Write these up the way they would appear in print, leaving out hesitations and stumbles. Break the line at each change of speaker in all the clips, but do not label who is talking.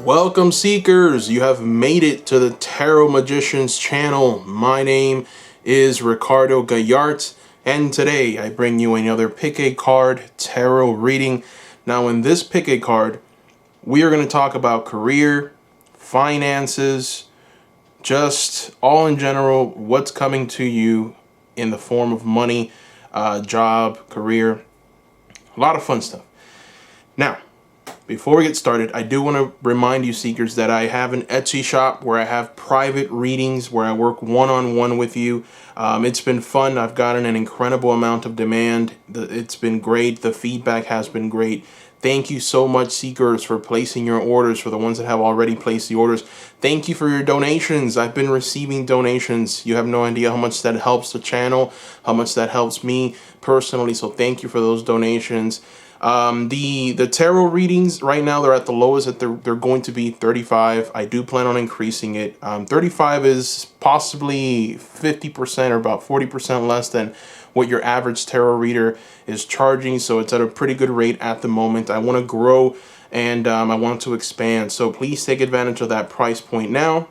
Welcome, seekers. You have made it to the Tarot Magicians channel. My name is Ricardo Gallart, and today I bring you another pick a card tarot reading. Now in this pick a card, we are going to talk about career, finances, just all in general, what's coming to you in the form of money, job, career, a lot of fun stuff. Now, before we get started, I do want to remind you, seekers, that I have an Etsy shop where I have private readings where I work one-on-one with you. It's been fun. I've gotten an incredible amount of demand. It's been great. The feedback has been great. Thank you so much, seekers, for placing your orders. For the ones that have already placed the orders, thank you for your donations. I've been receiving donations. You have no idea how much that helps the channel, how much that helps me personally. So thank you for those donations. The tarot readings right now, they're at the lowest that they're going to be 35. I do plan on increasing it. 35 is possibly 50% or about 40% less than what your average tarot reader is charging. So it's at a pretty good rate at the moment. I want to grow and I want to expand. So please take advantage of that price point now.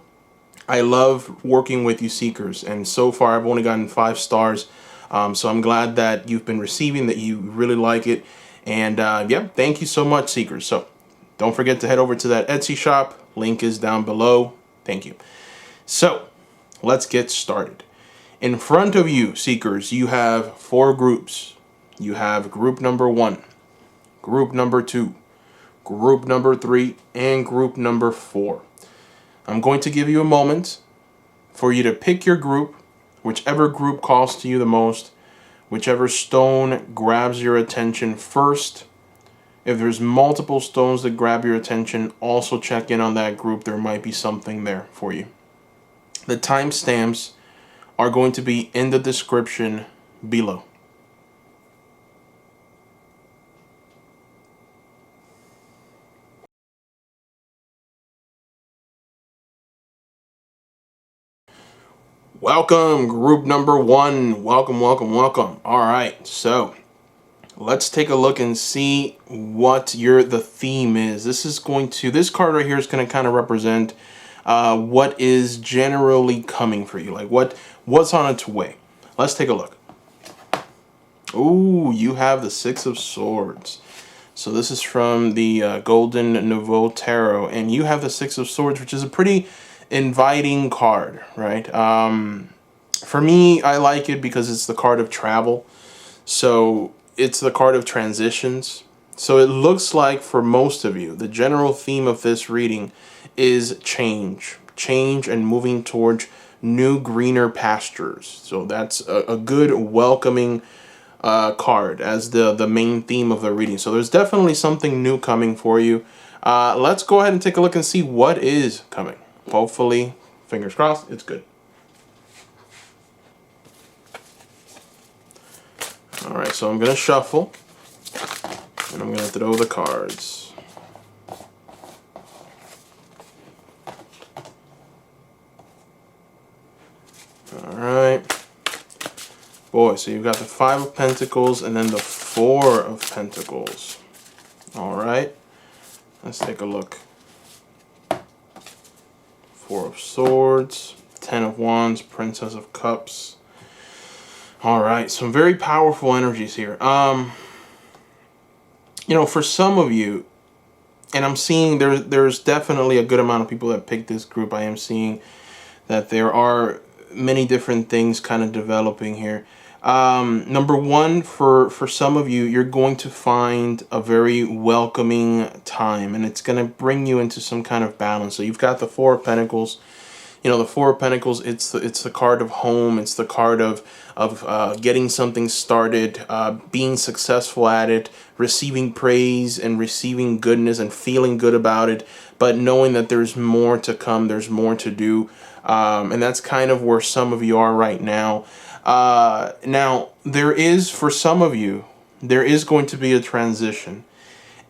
I love working with you, seekers, and so far I've only gotten 5 stars. So I'm glad that you've been receiving, that you really like it. And yeah, thank you so much, seekers. So don't forget to head over to that Etsy shop. Link is down below. Thank you. So let's get started. In front of you, seekers, you have 4 groups. You have group number 1, group number 2, group number 3, and group number 4. I'm going to give you a moment for you to pick your group, whichever group calls to you the most, whichever stone grabs your attention first. If there's multiple stones that grab your attention, also check in on that group. There might be something there for you. The timestamps are going to be in the description below. Welcome, group number 1. Welcome, welcome, welcome. All right, so let's take a look and see what the theme is. This card right here is going to kind of represent what is generally coming for you, like what's on its way. Let's take a look. Ooh, you have the 6 of Swords. So this is from the Golden Nouveau Tarot, and you have the 6 of Swords, which is a pretty inviting card, right? For me, I like it because it's the card of travel. So it's the card of transitions. So it looks like for most of you, the general theme of this reading is change and moving towards new greener pastures. So that's a good welcoming card as the main theme of the reading. So there's definitely something new coming for you. Let's go ahead and take a look and see what is coming. Hopefully, fingers crossed, it's good. All right, so I'm going to shuffle, and I'm going to throw the cards. All right. Boy, so you've got the 5 of Pentacles and then the 4 of Pentacles. All right. Let's take a look. 4 of Swords, 10 of Wands, Princess of Cups. All right, some very powerful energies here. You know, for some of you, and I'm seeing there's definitely a good amount of people that picked this group. I am seeing that there are many different things kind of developing here. Number 1, for some of you, you're going to find a very welcoming time, and it's going to bring you into some kind of balance. So you've got the 4 of Pentacles. You know, the 4 of Pentacles, it's the card of home. It's the card of getting something started, being successful at it, receiving praise and receiving goodness and feeling good about it, but knowing that there's more to come, there's more to do. And that's kind of where some of you are right now. Now, there is, for some of you, there is going to be a transition.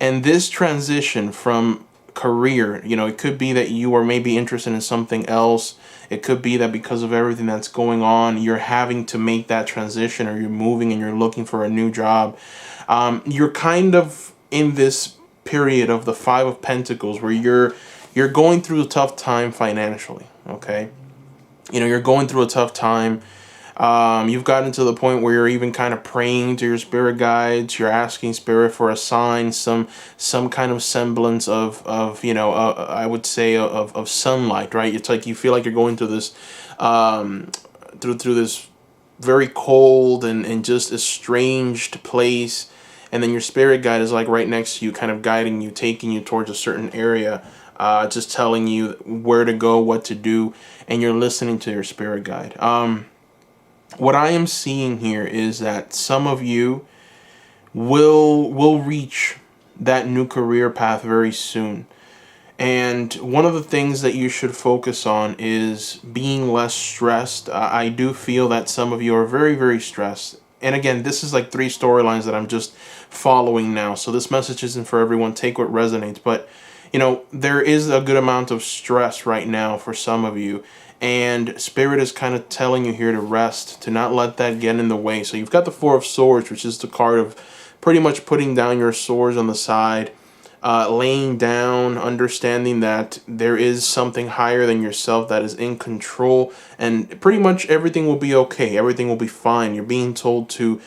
And this transition from career, you know, it could be that you are maybe interested in something else. It could be that because of everything that's going on, you're having to make that transition, or you're moving and you're looking for a new job. You're kind of in this period of the 5 of Pentacles where you're you're going through a tough time financially, okay? You're going through a tough time. You've gotten to the point where you're even kind of praying to your spirit guides. You're asking spirit for a sign, some kind of semblance of I would say of sunlight, right? It's like you feel like you're going through this through this very cold and just estranged place, and then your spirit guide is like right next to you, kind of guiding you, taking you towards a certain area, just telling you where to go, what to do, and you're listening to your spirit guide. What I am seeing here is that some of you will reach that new career path very soon. And one of the things that you should focus on is being less stressed. I do feel that some of you are very, very stressed. And again, this is like 3 storylines that I'm just following now. So this message isn't for everyone. Take what resonates. But, there is a good amount of stress right now for some of you. And Spirit is kind of telling you here to rest, to not let that get in the way. So you've got the 4 of Swords, which is the card of pretty much putting down your swords on the side. Laying down, understanding that there is something higher than yourself that is in control, and pretty much everything will be okay. Everything will be fine. You're being told to,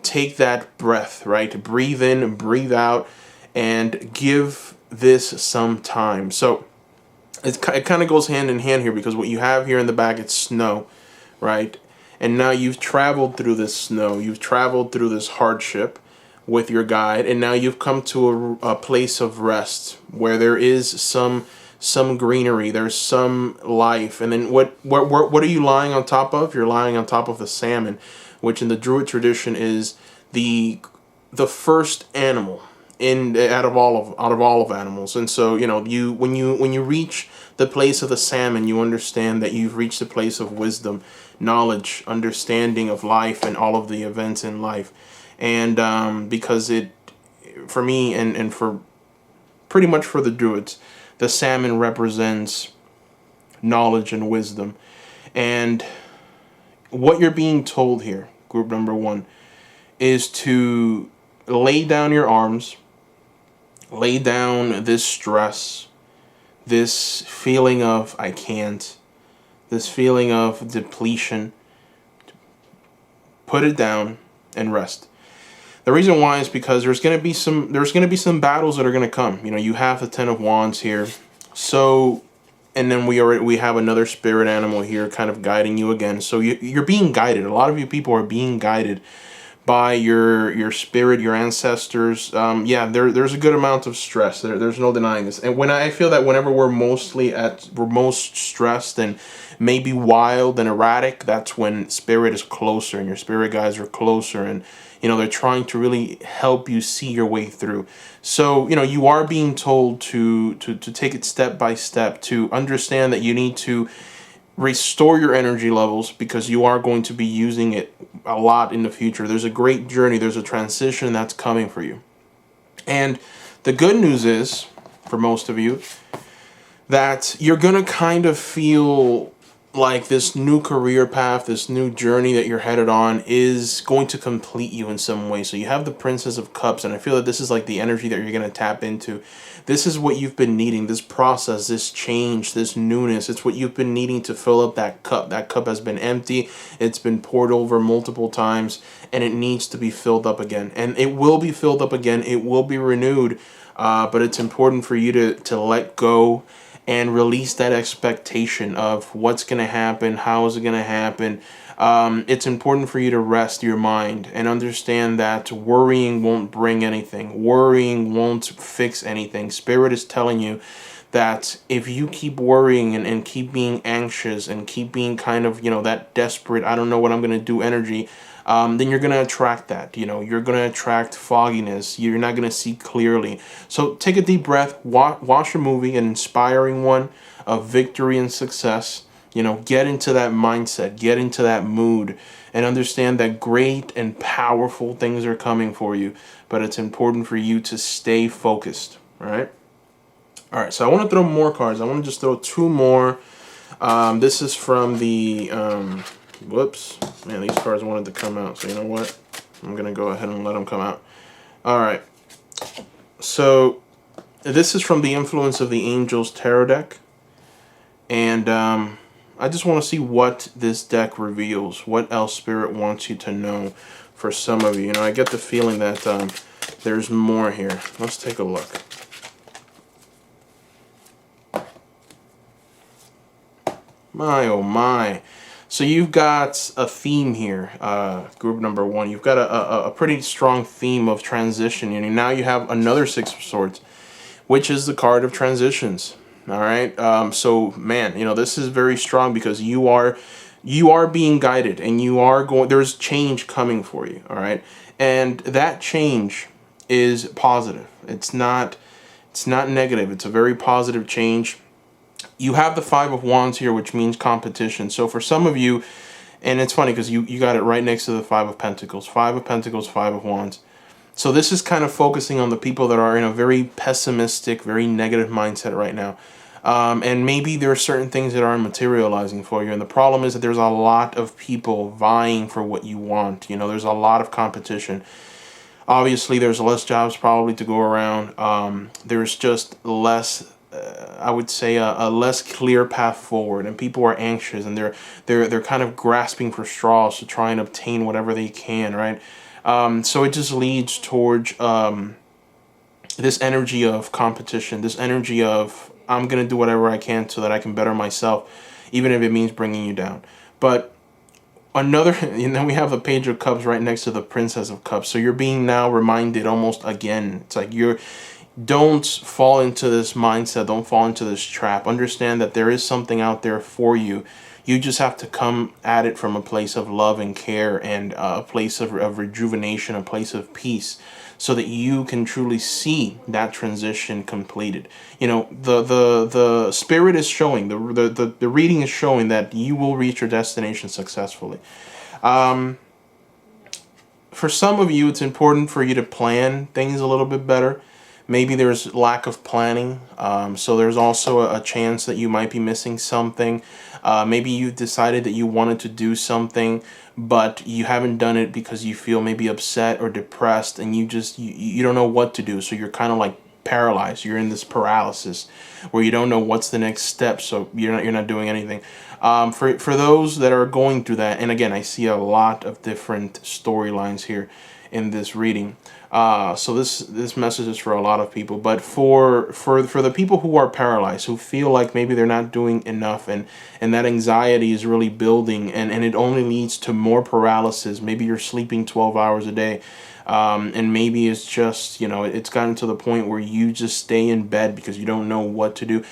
take that breath, right? Breathe in and breathe out, and give this some time. So it kind of goes hand in hand here, because what you have here in the back, it's snow, right? And now you've traveled through this snow. You've traveled through this hardship with your guide, and now you've come to a place of rest where there is some greenery, there's some life. And then what are you lying on top of? You're lying on top of the salmon, which in the Druid tradition is the first animal out of all of animals. And so when you reach the place of the salmon, you understand that you've reached the place of wisdom, knowledge, understanding of life and all of the events in life. And because for me and for pretty much for the Druids, the salmon represents knowledge and wisdom. And what you're being told here, group number 1, is to lay down your arms, lay down this stress, this feeling of I can't, this feeling of depletion. Put it down and rest. The reason why is because there's going to be some battles that are going to come. You have the 10 of Wands here. So, and then we have another spirit animal here kind of guiding you again. So you're being guided. A lot of you people are being guided by your spirit, your ancestors. There's a good amount of stress. There's no denying this. And when I feel that whenever we're most stressed and maybe wild and erratic, that's when spirit is closer and your spirit guides are closer, and they're trying to really help you see your way through. So you are being told to take it step by step, to understand that you need to restore your energy levels, because you are going to be using it a lot in the future. There's a great journey. There's a transition that's coming for you. And the good news is, for most of you, that you're going to kind of feel like this new career path, this new journey that you're headed on is going to complete you in some way. So you have the Princess of Cups, and I feel that this is like the energy that you're going to tap into. This is what you've been needing, this process, this change, this newness. It's what you've been needing to fill up that cup. That cup has been empty. It's been poured over multiple times, and it needs to be filled up again. And it will be filled up again. It will be renewed. But it's important for you to let go and release that expectation of what's going to happen, how is it going to happen. It's important for you to rest your mind and understand that worrying won't bring anything. Worrying won't fix anything. Spirit is telling you that if you keep worrying and keep being anxious and keep being kind of, that desperate, I don't know what I'm going to do energy, then you're going to attract that. You're going to attract fogginess. You're not going to see clearly. So take a deep breath, watch a movie, an inspiring one of victory and success. Get into that mindset, get into that mood, and understand that great and powerful things are coming for you. But it's important for you to stay focused. All right, so I want to throw more cards. I want to just throw 2 more. This is from the... whoops. Man, these cards wanted to come out. So you know what? I'm going to go ahead and let them come out. All right. So This is from the Influence of the Angels tarot deck. And I just want to see what this deck reveals. What else Spirit wants you to know for some of you. You know, I get the feeling that there's more here. Let's take a look. My, oh my. So you've got a theme here, group number one. You've got a pretty strong theme of transition. And now you have another Six of Swords, which is the card of transitions. All right. So, man, you know, this is very strong because you are being guided and you are going, there's change coming for you. All right. And that change is positive. It's not negative. It's a very positive change. You have the Five of Wands here, which means competition. So for some of you, and it's funny because you got it right next to the Five of Pentacles. Five of Pentacles, Five of Wands. So this is kind of focusing on the people that are in a very pessimistic, very negative mindset right now. And maybe there are certain things that aren't materializing for you. And the problem is that there's a lot of people vying for what you want. You know, there's a lot of competition. Obviously, there's less jobs probably to go around. There's just less, I would say, a less clear path forward, and people are anxious and they're kind of grasping for straws to try and obtain whatever they can, right? So it just leads towards this energy of competition, this energy of I'm gonna do whatever I can so that I can better myself, even if it means bringing you down. But another, and then we have the Page of Cups right next to the Princess of Cups. So you're being now reminded almost again. It's like don't fall into this mindset. Don't fall into this trap. Understand that there is something out there for you. You just have to come at it from a place of love and care and a place of rejuvenation, a place of peace, so that you can truly see that transition completed. You know, the spirit is showing, the reading is showing that you will reach your destination successfully. For some of you, it's important for you to plan things a little bit better. Maybe there's lack of planning, so there's also a chance that you might be missing something. Maybe you decided that you wanted to do something, but you haven't done it because you feel maybe upset or depressed, and you don't know what to do. So you're kind of like paralyzed. You're in this paralysis where you don't know what's the next step. So you're not doing anything. For those that are going through that, and again, I see a lot of different storylines here in this reading. So this message is for a lot of people, but for the people who are paralyzed, who feel like maybe they're not doing enough, and that anxiety is really building, and it only leads to more paralysis. Maybe you're sleeping 12 hours a day, and maybe it's just, you know, it's gotten to the point where you just stay in bed because you don't know what to do.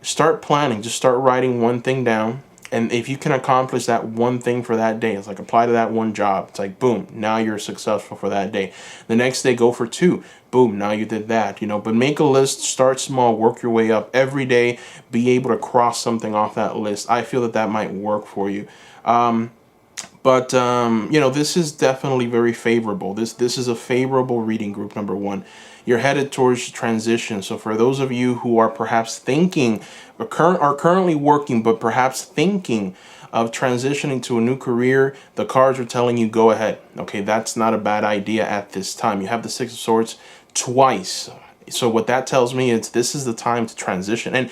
Start planning. Just start writing one thing down. And if you can accomplish that one thing for that day, it's like apply to that one job. It's like, boom, now you're successful for that day. The next day, go for two. Boom, now you did that, you know. But make a list, start small, work your way up. Every day, be able to cross something off that list. I feel that might work for you. But you know, this is definitely very favorable. This is a favorable reading, group number one. You're headed towards transition. So for those of you who are perhaps thinking, are currently working, but perhaps thinking of transitioning to a new career, the cards are telling you go ahead. Okay, that's not a bad idea at this time. You have the Six of Swords twice. So what that tells me is this is the time to transition. And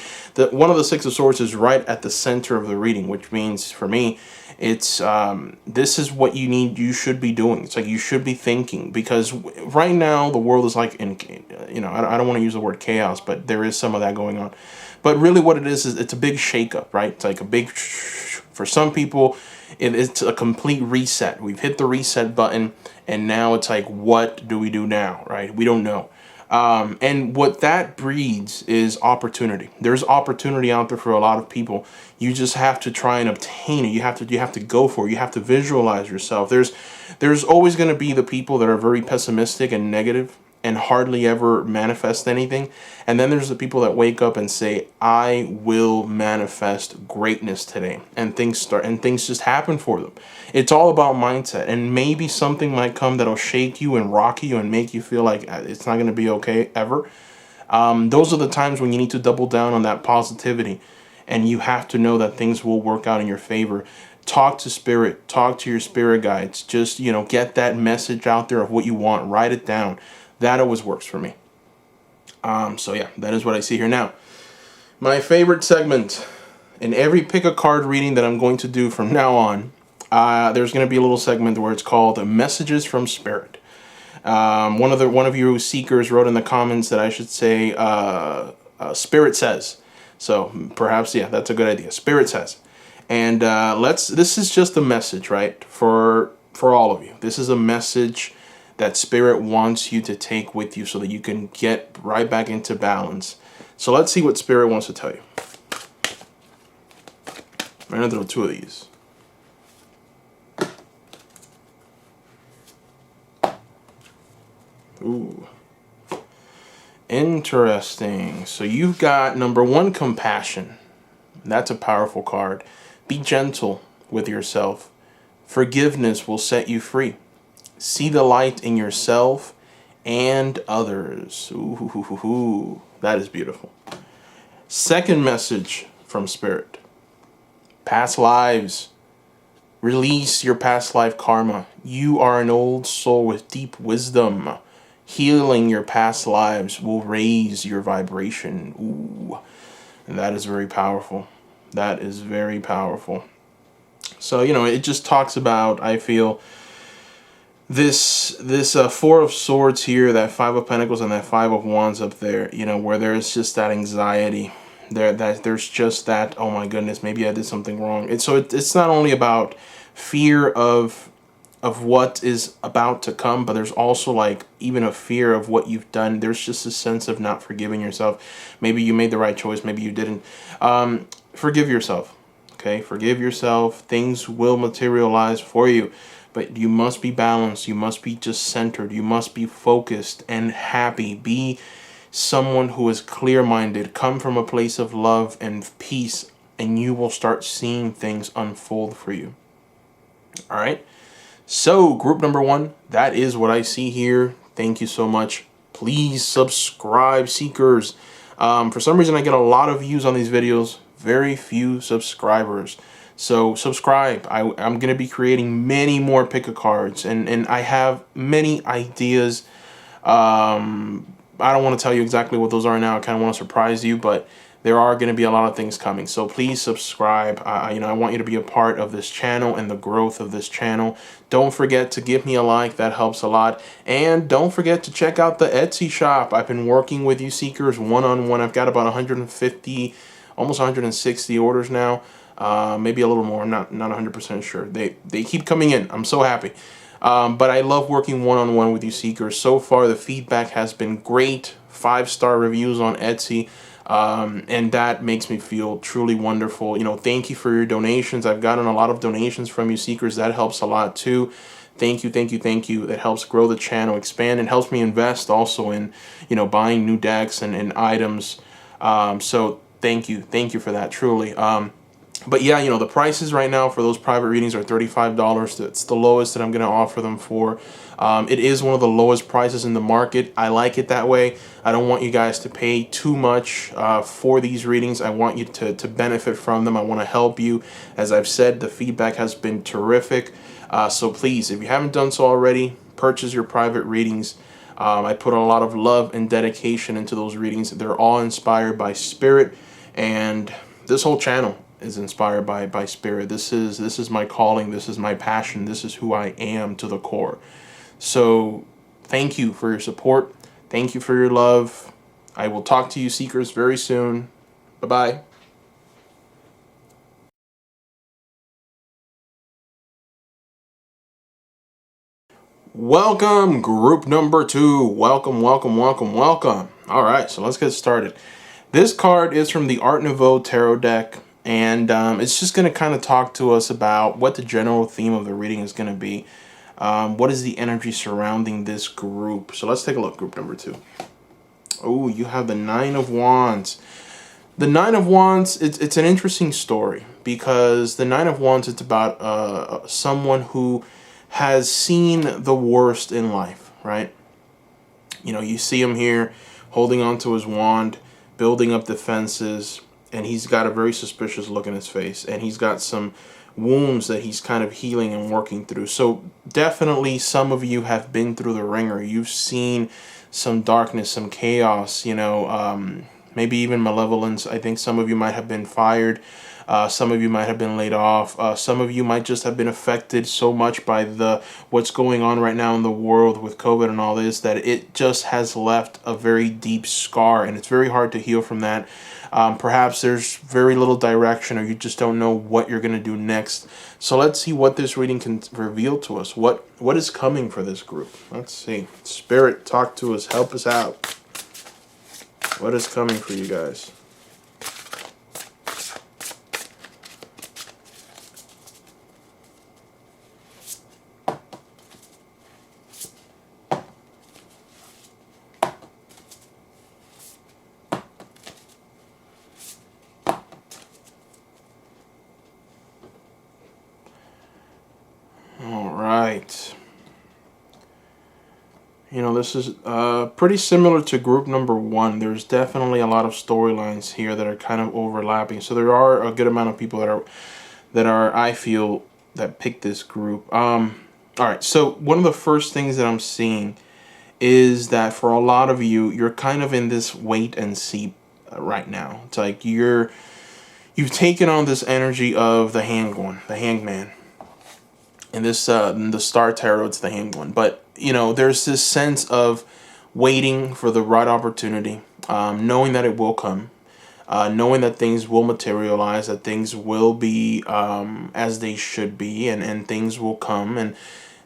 one of the Six of Swords is right at the center of the reading, which means for me, it's this is what you should be doing. It's like you should be thinking, because right now the world is like in, you know, I don't want to use the word chaos, but there is some of that going on. But really what it is it's a big shakeup, right? It's like a big, for some people, it's a complete reset. We've hit the reset button, and now it's like, what do we do now, right? We don't know. And what that breeds is opportunity. There's opportunity out there for a lot of people. You just have to try and obtain it. You have to go for it. You have to visualize yourself. There's always going to be the people that are very pessimistic and negative and hardly ever manifest anything. And then there's the people that wake up and say, I will manifest greatness today. And things just happen for them. It's all about mindset. And maybe something might come that'll shake you and rock you and make you feel like it's not going to be okay ever. Those are the times when you need to double down on that positivity. And you have to know that things will work out in your favor. Talk to spirit. Talk to your spirit guides. Just, you know, get that message out there of what you want. Write it down. That always works for me. So yeah, that is what I see here now. My favorite segment in every pick a card reading that I'm going to do from now on, there's going to be a little segment where it's called Messages from Spirit. One of you seekers wrote in the comments that I should say Spirit says. So perhaps, yeah, that's a good idea. Spirit says. And this is just a message, right? For all of you. This is a message that Spirit wants you to take with you so that you can get right back into balance. So let's see what Spirit wants to tell you. I'm going to throw two of these. Ooh. Interesting. So you've got number 1, compassion. That's a powerful card. Be gentle with yourself. Forgiveness will set you free. See the light in yourself and others. Ooh, that is beautiful. Second message from Spirit. Past lives. Release your past life karma. You are an old soul with deep wisdom. Healing your past lives will raise your vibration. Ooh, and that is very powerful. That is very powerful. So, you know, it just talks about, I feel, this Four of Swords here, that Five of Pentacles and that Five of Wands up there, you know, where there's just that anxiety. There's just that, oh my goodness, maybe I did something wrong. And so it's not only about fear of what is about to come, but there's also like even a fear of what you've done. There's just a sense of not forgiving yourself. Maybe you made the right choice, maybe you didn't. Forgive yourself. Okay, forgive yourself. Things will materialize for you, but you must be balanced. You must be just centered. You must be focused and happy. Be someone who is clear-minded. Come from a place of love and peace, and you will start seeing things unfold for you. All right. So group number 1, that is what I see here. Thank you so much. Please subscribe, seekers. For some reason, I get a lot of views on these videos, very few subscribers. So subscribe. I'm going to be creating many more pick-a-cards, and I have many ideas. I don't want to tell you exactly what those are now. I kind of want to surprise you, but there are going to be a lot of things coming. So please subscribe. You know, I want you to be a part of this channel and the growth of this channel. Don't forget to give me a like. That helps a lot. And don't forget to check out the Etsy shop. I've been working with you seekers one-on-one. I've got about 150, almost 160 orders now. Maybe a little more. I'm not 100% sure. They keep coming in. I'm so happy. But I love working one-on-one with you seekers. So far, the feedback has been great. 5-star reviews on Etsy. And that makes me feel truly wonderful. You know, thank you for your donations. I've gotten a lot of donations from you seekers. That helps a lot too. Thank you, thank you, thank you. That helps grow the channel, expand, and helps me invest also in, you know, buying new decks and items. So thank you for that, truly. But yeah, you know, the prices right now for those private readings are $35. That's the lowest that I'm going to offer them for. It is one of the lowest prices in the market. I like it that way. I don't want you guys to pay too much for these readings. I want you to benefit from them. I want to help you. As I've said, the feedback has been terrific. So please, if you haven't done so already, purchase your private readings. I put a lot of love and dedication into those readings. They're all inspired by Spirit, and this whole channel is inspired by Spirit. This is my calling. This is my passion. This is who I am to the core. So thank you for your support. Thank you for your love. I will talk to you seekers very soon. Bye-bye. Welcome, group number 2. Welcome, welcome, welcome, welcome. All right, so let's get started. This card is from the Art Nouveau Tarot deck, and it's just going to kind of talk to us about what the general theme of the reading is going to be. What is the energy surrounding this group? So let's take a look, group number 2. Oh, you have the Nine of Wands. The Nine of Wands, it's an interesting story, because the Nine of Wands, it's about someone who has seen the worst in life, right? You know, you see him here holding onto his wand, building up defenses, and he's got a very suspicious look in his face, and he's got some wounds that he's kind of healing and working through. So definitely some of you have been through the ringer. You've seen some darkness, some chaos, maybe even malevolence. I think some of you might have been fired. Some of you might have been laid off. Some of you might just have been affected so much by what's going on right now in the world with COVID and all this, that it just has left a very deep scar, and it's very hard to heal from that. Perhaps there's very little direction, or you just don't know what you're going to do next. So let's see what this reading can reveal to us. What is coming for this group? Let's see. Spirit, talk to us. Help us out. What is coming for you guys? All right. This is pretty similar to group number one. There's definitely a lot of storylines here that are kind of overlapping. So there are a good amount of people that are I feel that pick this group. All right. So one of the first things that I'm seeing is that for a lot of you, you're kind of in this wait and see right now. It's like you've taken on this energy of the hangman. In this, in the Star Tarot, it's the Hanged One. But, there's this sense of waiting for the right opportunity, knowing that it will come, knowing that things will materialize, that things will be as they should be, and things will come. And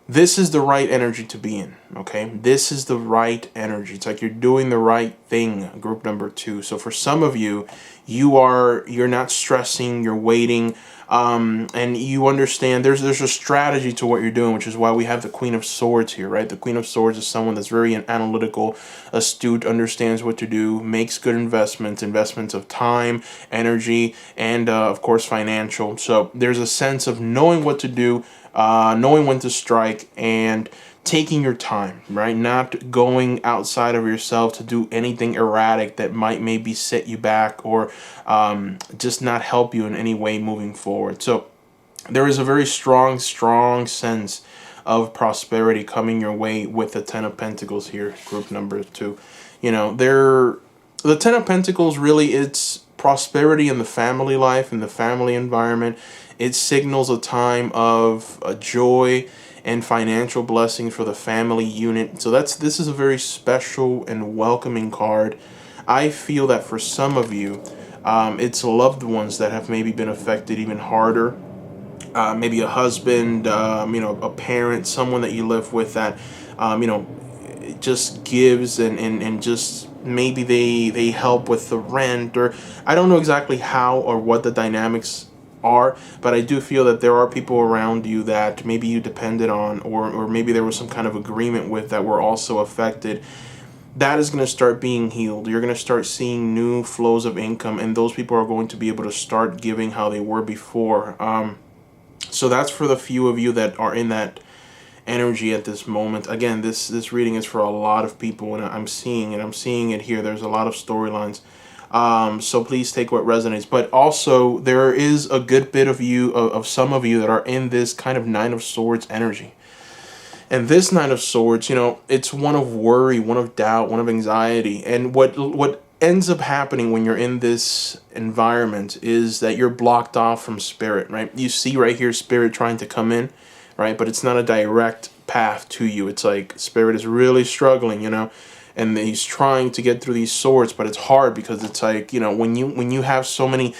this is the right energy to be in, okay? This is the right energy. It's like you're doing the right thing, group number two. So for some of you, you're not stressing, you're waiting, and you understand there's a strategy to what you're doing, which is why we have the Queen of Swords here, right? The Queen of Swords is someone that's very analytical, astute, understands what to do, makes good investments of time, energy, and of course financial. So there's a sense of knowing what to do, knowing when to strike, and taking your time, right? Not going outside of yourself to do anything erratic that might maybe set you back, or just not help you in any way moving forward. So there is a very strong sense of prosperity coming your way with the Ten of Pentacles here, group number two. The Ten of Pentacles, really, it's prosperity in the family life, in the family environment. It signals a time of joy and financial blessings for the family unit. So this is a very special and welcoming card. I feel that for some of you, it's loved ones that have maybe been affected even harder. Maybe a husband, a parent, someone that you live with that, just gives and just maybe they help with the rent, or I don't know exactly how or what the dynamics are, but I do feel that there are people around you that maybe you depended on, or maybe there was some kind of agreement with, that were also affected. That is going to start being healed. You're going to start seeing new flows of income, and those people are going to be able to start giving how they were before. So that's for the few of you that are in that energy at this moment. Again, this reading is for a lot of people, and I'm seeing it here. There's a lot of storylines. So please take what resonates. But also, there is a good bit of you, of some of you, that are in this kind of Nine of Swords energy. And this Nine of Swords, it's one of worry, one of doubt, one of anxiety. And what ends up happening when you're in this environment is that you're blocked off from spirit, right? You see right here spirit trying to come in, right? But it's not a direct path to you. It's like spirit is really struggling, and he's trying to get through these swords, but it's hard because it's like, when you have so many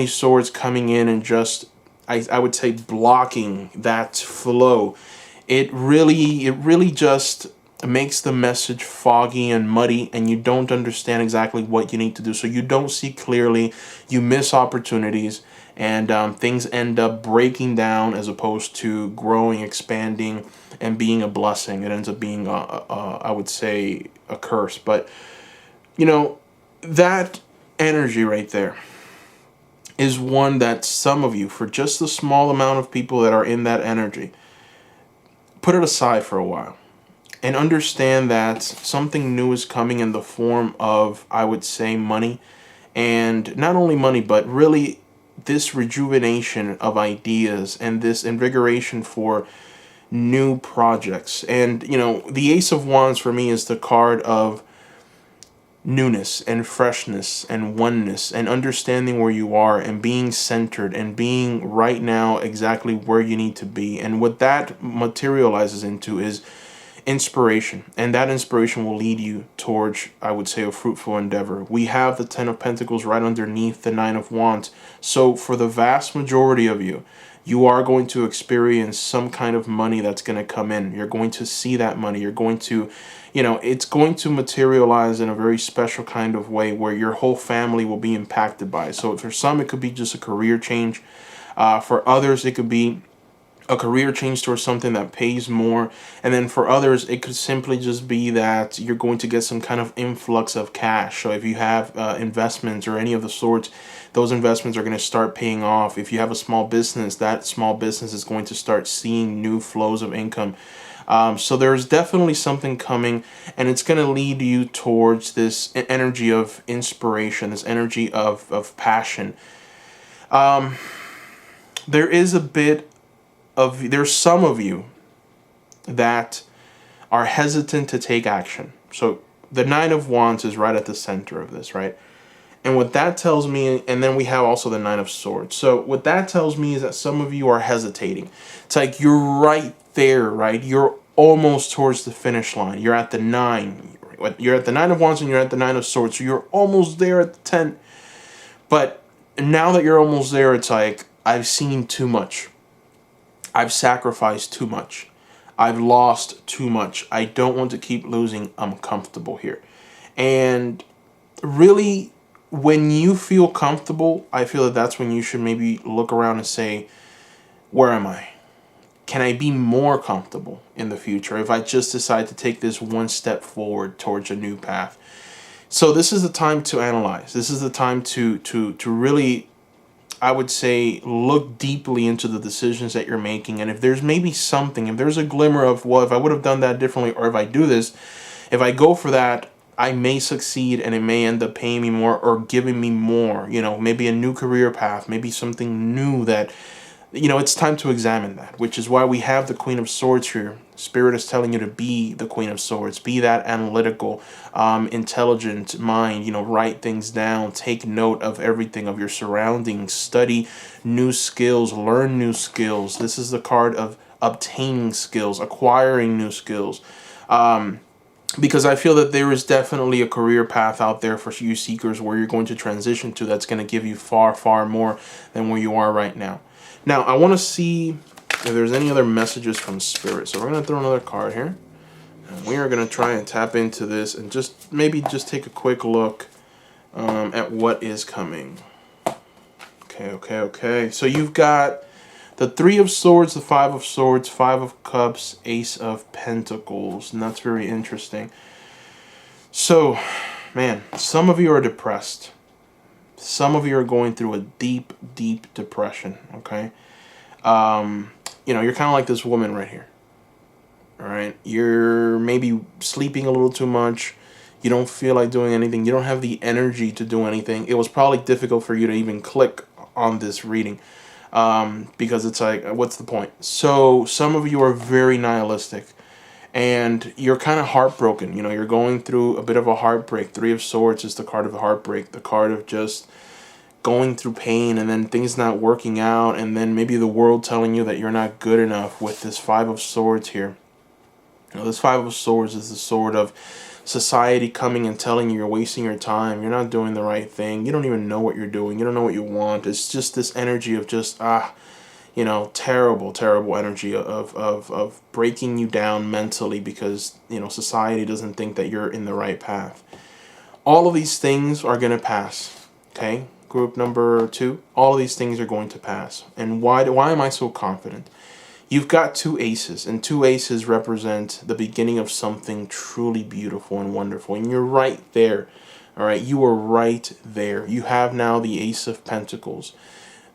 swords coming in and just, I would say, blocking that flow, it really just makes the message foggy and muddy, and you don't understand exactly what you need to do. So you don't see clearly, you miss opportunities, and things end up breaking down as opposed to growing, expanding, and being a blessing. It ends up being, I would say, a curse. But, that energy right there is one that some of you, for just the small amount of people that are in that energy, put it aside for a while and understand that something new is coming in the form of, I would say, money. And not only money, but really this rejuvenation of ideas and this invigoration for new projects. And, you know, the Ace of Wands for me is the card of newness and freshness and oneness and understanding where you are and being centered and being right now exactly where you need to be. And what that materializes into is inspiration, and that inspiration will lead you towards, I would say, a fruitful endeavor. We have the Ten of Pentacles right underneath the Nine of Wands. So for the vast majority of you, you are going to experience some kind of money that's going to come in. You're going to see that money. You're going to, you know, it's going to materialize in a very special kind of way where your whole family will be impacted by it. So for some, it could be just a career change. For others, it could be a career change towards something that pays more. And then for others, it could simply just be that you're going to get some kind of influx of cash. So if you have investments or any of the sorts, those investments are going to start paying off. If you have a small business, that small business is going to start seeing new flows of income. So there's definitely something coming, and it's going to lead you towards this energy of inspiration, this energy of passion. There is a bit there's some of you that are hesitant to take action. So the Nine of Wands is right at the center of this, right? And what that tells me, and then we have also the Nine of Swords. So what that tells me is that some of you are hesitating. It's like you're right there, right? You're almost towards the finish line. You're at the 9. You're at the Nine of Wands and you're at the Nine of Swords. So you're almost there at the 10. But now that you're almost there, it's like, I've seen too much. I've sacrificed too much. I've lost too much. I don't want to keep losing. I'm comfortable here. And really, when you feel comfortable, I feel that that's when you should maybe look around and say, where am I? Can I be more comfortable in the future if I just decide to take this one step forward towards a new path? So this is the time to analyze. This is the time to really, I would say, look deeply into the decisions that you're making. And if there's maybe something, if there's a glimmer of, well, if I would have done that differently, or if I do this, if I go for that, I may succeed and it may end up paying me more or giving me more, you know, maybe a new career path, maybe something new that, you know, it's time to examine that, which is why we have the Queen of Swords here. Spirit is telling you to be the Queen of Swords, be that analytical, intelligent mind, you know, write things down, take note of everything, of your surroundings, study new skills, learn new skills. This is the card of obtaining skills, acquiring new skills. Because I feel that there is definitely a career path out there for you seekers where you're going to transition to that's going to give you far, far more than where you are right now. Now, I want to see if there's any other messages from Spirit. So we're going to throw another card here. And we are going to try and tap into this and just maybe just take a quick look at what is coming. Okay. So you've got the Three of Swords, the Five of Swords, Five of Cups, Ace of Pentacles. And that's very interesting. So, man, some of you are depressed. Some of you are going through a deep, deep depression, okay? You know, you're kind of like this woman right here, all right? You're maybe sleeping a little too much. You don't feel like doing anything. You don't have the energy to do anything. It was probably difficult for you to even click on this reading because it's like, what's the point? So some of you are very nihilistic. And you're kind of heartbroken. You know, you're going through a bit of a heartbreak. Three of Swords is the card of heartbreak, the card of just going through pain and then things not working out, and then maybe the world telling you that you're not good enough. With this Five of Swords here, you know, this Five of Swords is the sword of society coming and telling you you're wasting your time, you're not doing the right thing, you don't even know what you're doing, you don't know what you want. It's just this energy of just you know, terrible energy of breaking you down mentally because, you know, society doesn't think that you're in the right path. All of these things are going to pass, okay? Group number 2, all of these things are going to pass. And why am I so confident? You've got 2 aces, and 2 aces represent the beginning of something truly beautiful and wonderful. And you're right there, all right? You are right there. You have now the Ace of Pentacles.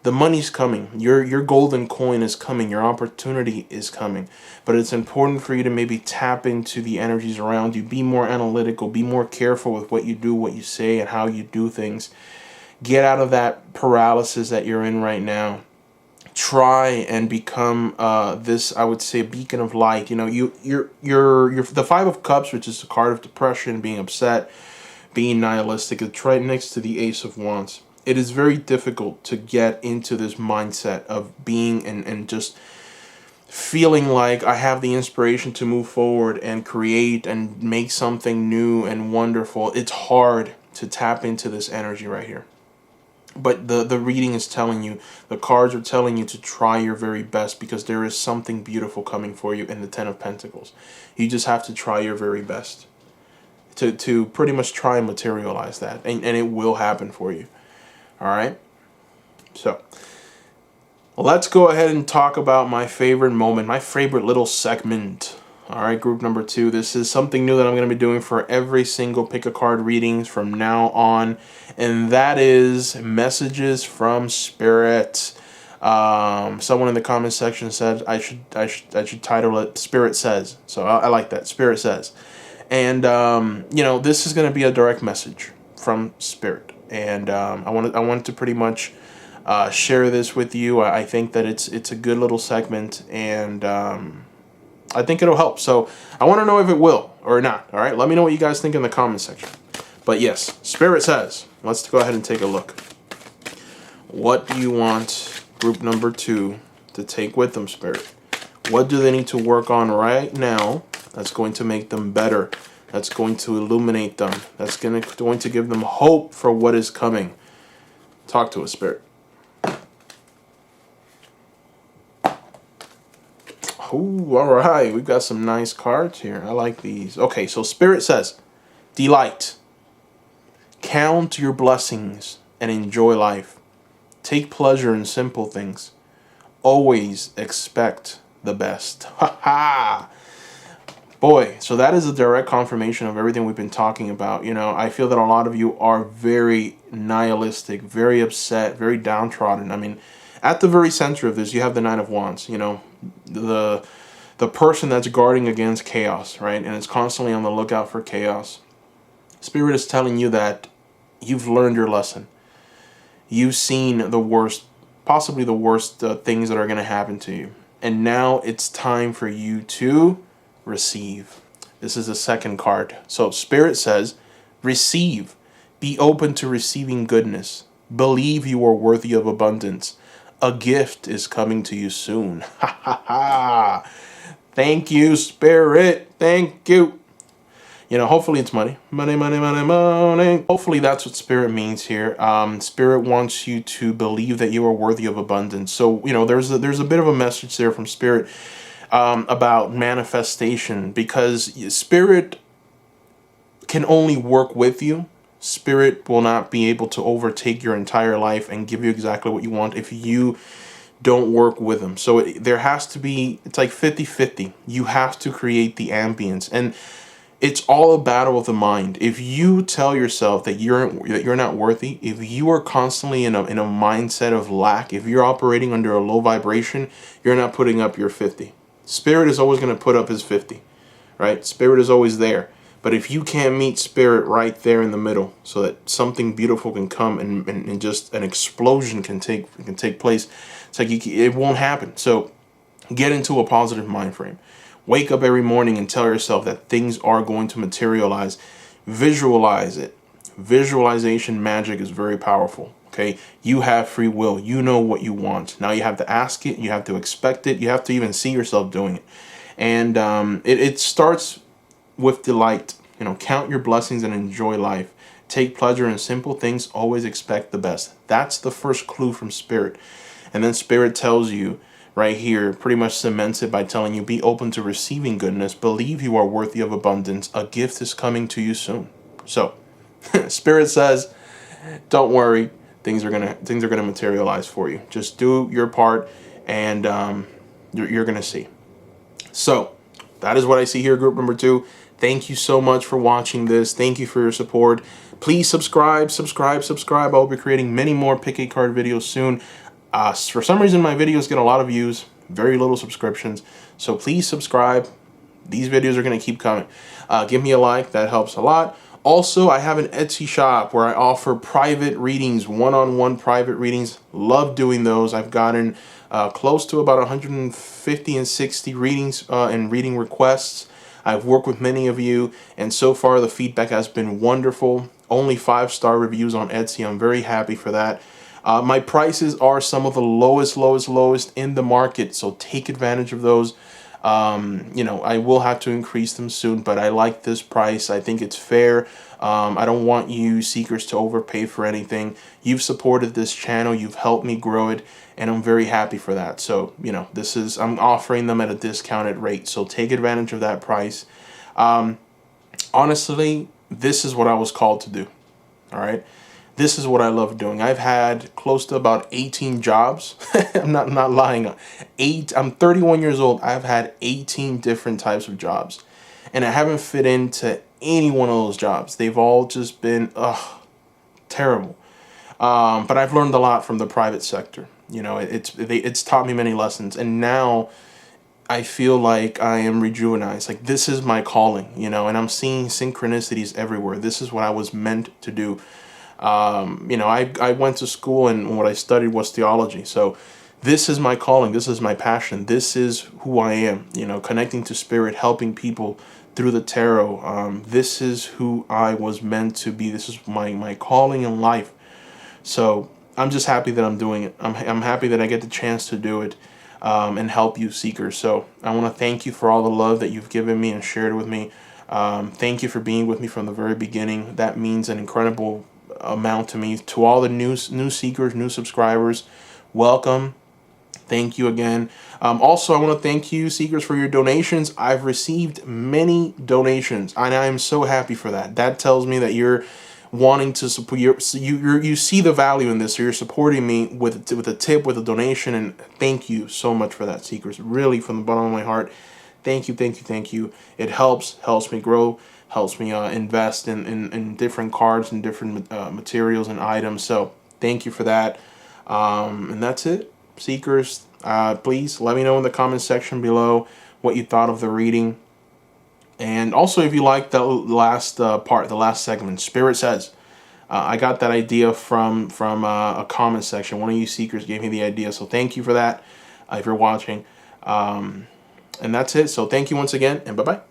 The money's coming. Your golden coin is coming. Your opportunity is coming. But it's important for you to maybe tap into the energies around you. Be more analytical. Be more careful with what you do, what you say, and how you do things. Get out of that paralysis that you're in right now. try and become this, I would say, beacon of light. You know, you're the Five of Cups, which is the card of depression, being upset, being nihilistic. It's right next to the Ace of Wands. It is very difficult to get into this mindset of being and just feeling like I have the inspiration to move forward and create and make something new and wonderful. It's hard to tap into this energy right here. But the reading is telling you, the cards are telling you to try your very best, because there is something beautiful coming for you in the Ten of Pentacles. You just have to try your very best to pretty much try and materialize that. And it will happen for you. All right? So, let's go ahead and talk about my favorite moment, my favorite little segment. All right, group number 2. This is something new that I'm going to be doing for every single pick a card readings from now on, and that is messages from Spirit. Someone in the comment section said I should title it "Spirit Says," so I like that. Spirit Says, and you know, this is going to be a direct message from Spirit, and I wanted to pretty much share this with you. I think that it's a good little segment, and I think it'll help. So I want to know if it will or not. All right, let me know what you guys think in the comment section. But yes, Spirit Says. Let's go ahead and take a look. What do you want group number 2 to take with them, Spirit? What do they need to work on right now that's going to make them better? That's going to illuminate them. That's going to give them hope for what is coming. Talk to us, Spirit. Ooh, all right. We've got some nice cards here. I like these. Okay, so Spirit says, delight. Count your blessings and enjoy life. Take pleasure in simple things. Always expect the best. Ha ha! Boy, so that is a direct confirmation of everything we've been talking about. You know, I feel that a lot of you are very nihilistic, very upset, very downtrodden. I mean, at the very center of this, you have the Knight of Wands, you know, the person that's guarding against chaos, right? And it's constantly on the lookout for chaos. Spirit is telling you that you've learned your lesson. You've seen the worst, possibly the worst things that are going to happen to you. And now it's time for you to receive. This is the second card. So Spirit says, receive. Be open to receiving goodness. Believe you are worthy of abundance. A gift is coming to you soon. Ha ha ha. Thank you, Spirit. Thank you. You know, hopefully it's money. Money, money, money, money. Hopefully that's what Spirit means here. Spirit wants you to believe that you are worthy of abundance. So, you know, there's a bit of a message there from Spirit about manifestation, because Spirit can only work with you. Spirit will not be able to overtake your entire life and give you exactly what you want if you don't work with them. So there has to be, it's like 50-50. You have to create the ambience, and it's all a battle of the mind. If you tell yourself that you're not worthy, if you are constantly in a mindset of lack, if you're operating under a low vibration, you're not putting up your 50. Spirit is always going to put up his 50, right? Spirit is always there. But if you can't meet Spirit right there in the middle, so that something beautiful can come and just an explosion can take place, it's like it won't happen. So get into a positive mind frame. Wake up every morning and tell yourself that things are going to materialize. Visualize it. Visualization magic is very powerful. Okay, you have free will. You know what you want. Now you have to ask it. You have to expect it. You have to even see yourself doing it. And it starts with delight. You know, count your blessings and enjoy life. Take pleasure in simple things. Always expect the best. That's the first clue from Spirit. And then Spirit tells you right here, pretty much cements it by telling you, be open to receiving goodness. Believe you are worthy of abundance. A gift is coming to you soon. So, Spirit says, don't worry. Things are gonna materialize for you. Just do your part, and you're gonna see. So, that is what I see here, group number 2. Thank you so much for watching this. Thank you for your support. Please subscribe. I'll be creating many more pick a card videos soon. For some reason, my videos get a lot of views, very little subscriptions. So please subscribe. These videos are going to keep coming. Give me a like. That helps a lot. Also, I have an Etsy shop where I offer private readings, one-on-one private readings. Love doing those. I've gotten close to about 150 and 60 readings and reading requests. I've worked with many of you, and so far the feedback has been wonderful. Only 5-star reviews on Etsy. I'm very happy for that. My prices are some of the lowest in the market, so take advantage of those. You know, I will have to increase them soon, but I like this price. I think it's fair. I don't want you seekers to overpay for anything. You've supported this channel, you've helped me grow it, and I'm very happy for that. So, you know, I'm offering them at a discounted rate, so take advantage of that price. Honestly, this is what I was called to do. All right. This is what I love doing. I've had close to about 18 jobs. I'm not lying. I'm 31 years old. I've had 18 different types of jobs. And I haven't fit into any one of those jobs. They've all just been terrible. But I've learned a lot from the private sector. You know, it's taught me many lessons. And now I feel like I am rejuvenized. Like, this is my calling, you know, and I'm seeing synchronicities everywhere. This is what I was meant to do. You know, I went to school and what I studied was theology. So this is my calling. This is my passion. This is who I am, you know, connecting to spirit, helping people through the tarot. This is who I was meant to be. This is my calling in life. So I'm just happy that I'm doing it. I'm happy that I get the chance to do it and help you seekers. So I want to thank you for all the love that you've given me and shared with me. Thank you for being with me from the very beginning. That means an incredible amount to me. To all the new seekers, new subscribers, welcome. Thank you again. Also, I want to thank you, seekers, for your donations. I've received many donations, and I am so happy for that. That tells me that you're wanting to support. You see the value in this, so you're supporting me with a tip, with a donation, and thank you so much for that, seekers. Really, from the bottom of my heart, thank you, thank you, thank you. It helps me grow. Helps me invest in different cards and different materials and items. So thank you for that. And that's it, seekers. Please let me know in the comment section below what you thought of the reading. And also, if you liked the last part, the last segment, Spirit Says. I got that idea from a comment section. One of you seekers gave me the idea. So thank you for that if you're watching. And that's it. So thank you once again, and bye-bye.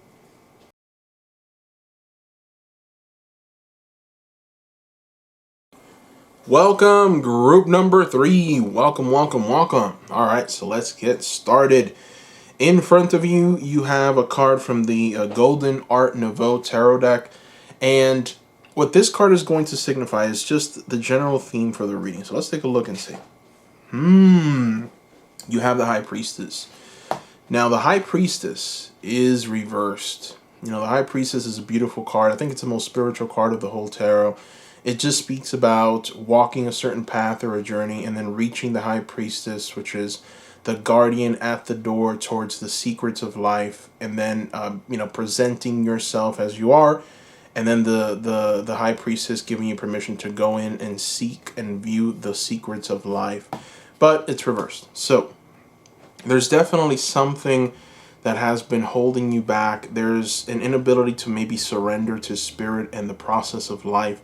Welcome, group number 3. Welcome. All right, so let's get started. In front of you, you have a card from the Golden Art Nouveau Tarot deck. And what this card is going to signify is just the general theme for the reading. So let's take a look and see. You have the High Priestess. Now, the High Priestess is reversed. You know, the High Priestess is a beautiful card. I think it's the most spiritual card of the whole tarot. It just speaks about walking a certain path or a journey and then reaching the High Priestess, which is the guardian at the door towards the secrets of life, and then you know, presenting yourself as you are, and then the High Priestess giving you permission to go in and seek and view the secrets of life. But it's reversed. So there's definitely something that has been holding you back. There's an inability to maybe surrender to spirit and the process of life.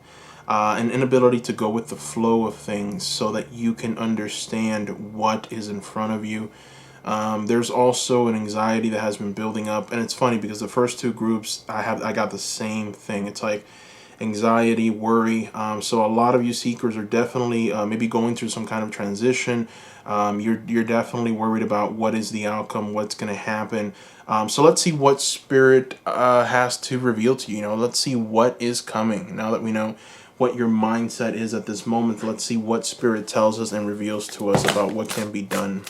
An inability to go with the flow of things so that you can understand what is in front of you. There's also an anxiety that has been building up, and it's funny because the first two groups I got the same thing. It's like anxiety, worry. So a lot of you seekers are definitely maybe going through some kind of transition. You're definitely worried about what is the outcome, what's going to happen. So let's see what spirit has to reveal to you. You know, let's see what is coming. Now that we know what your mindset is at this moment, let's see what spirit tells us and reveals to us about what can be done.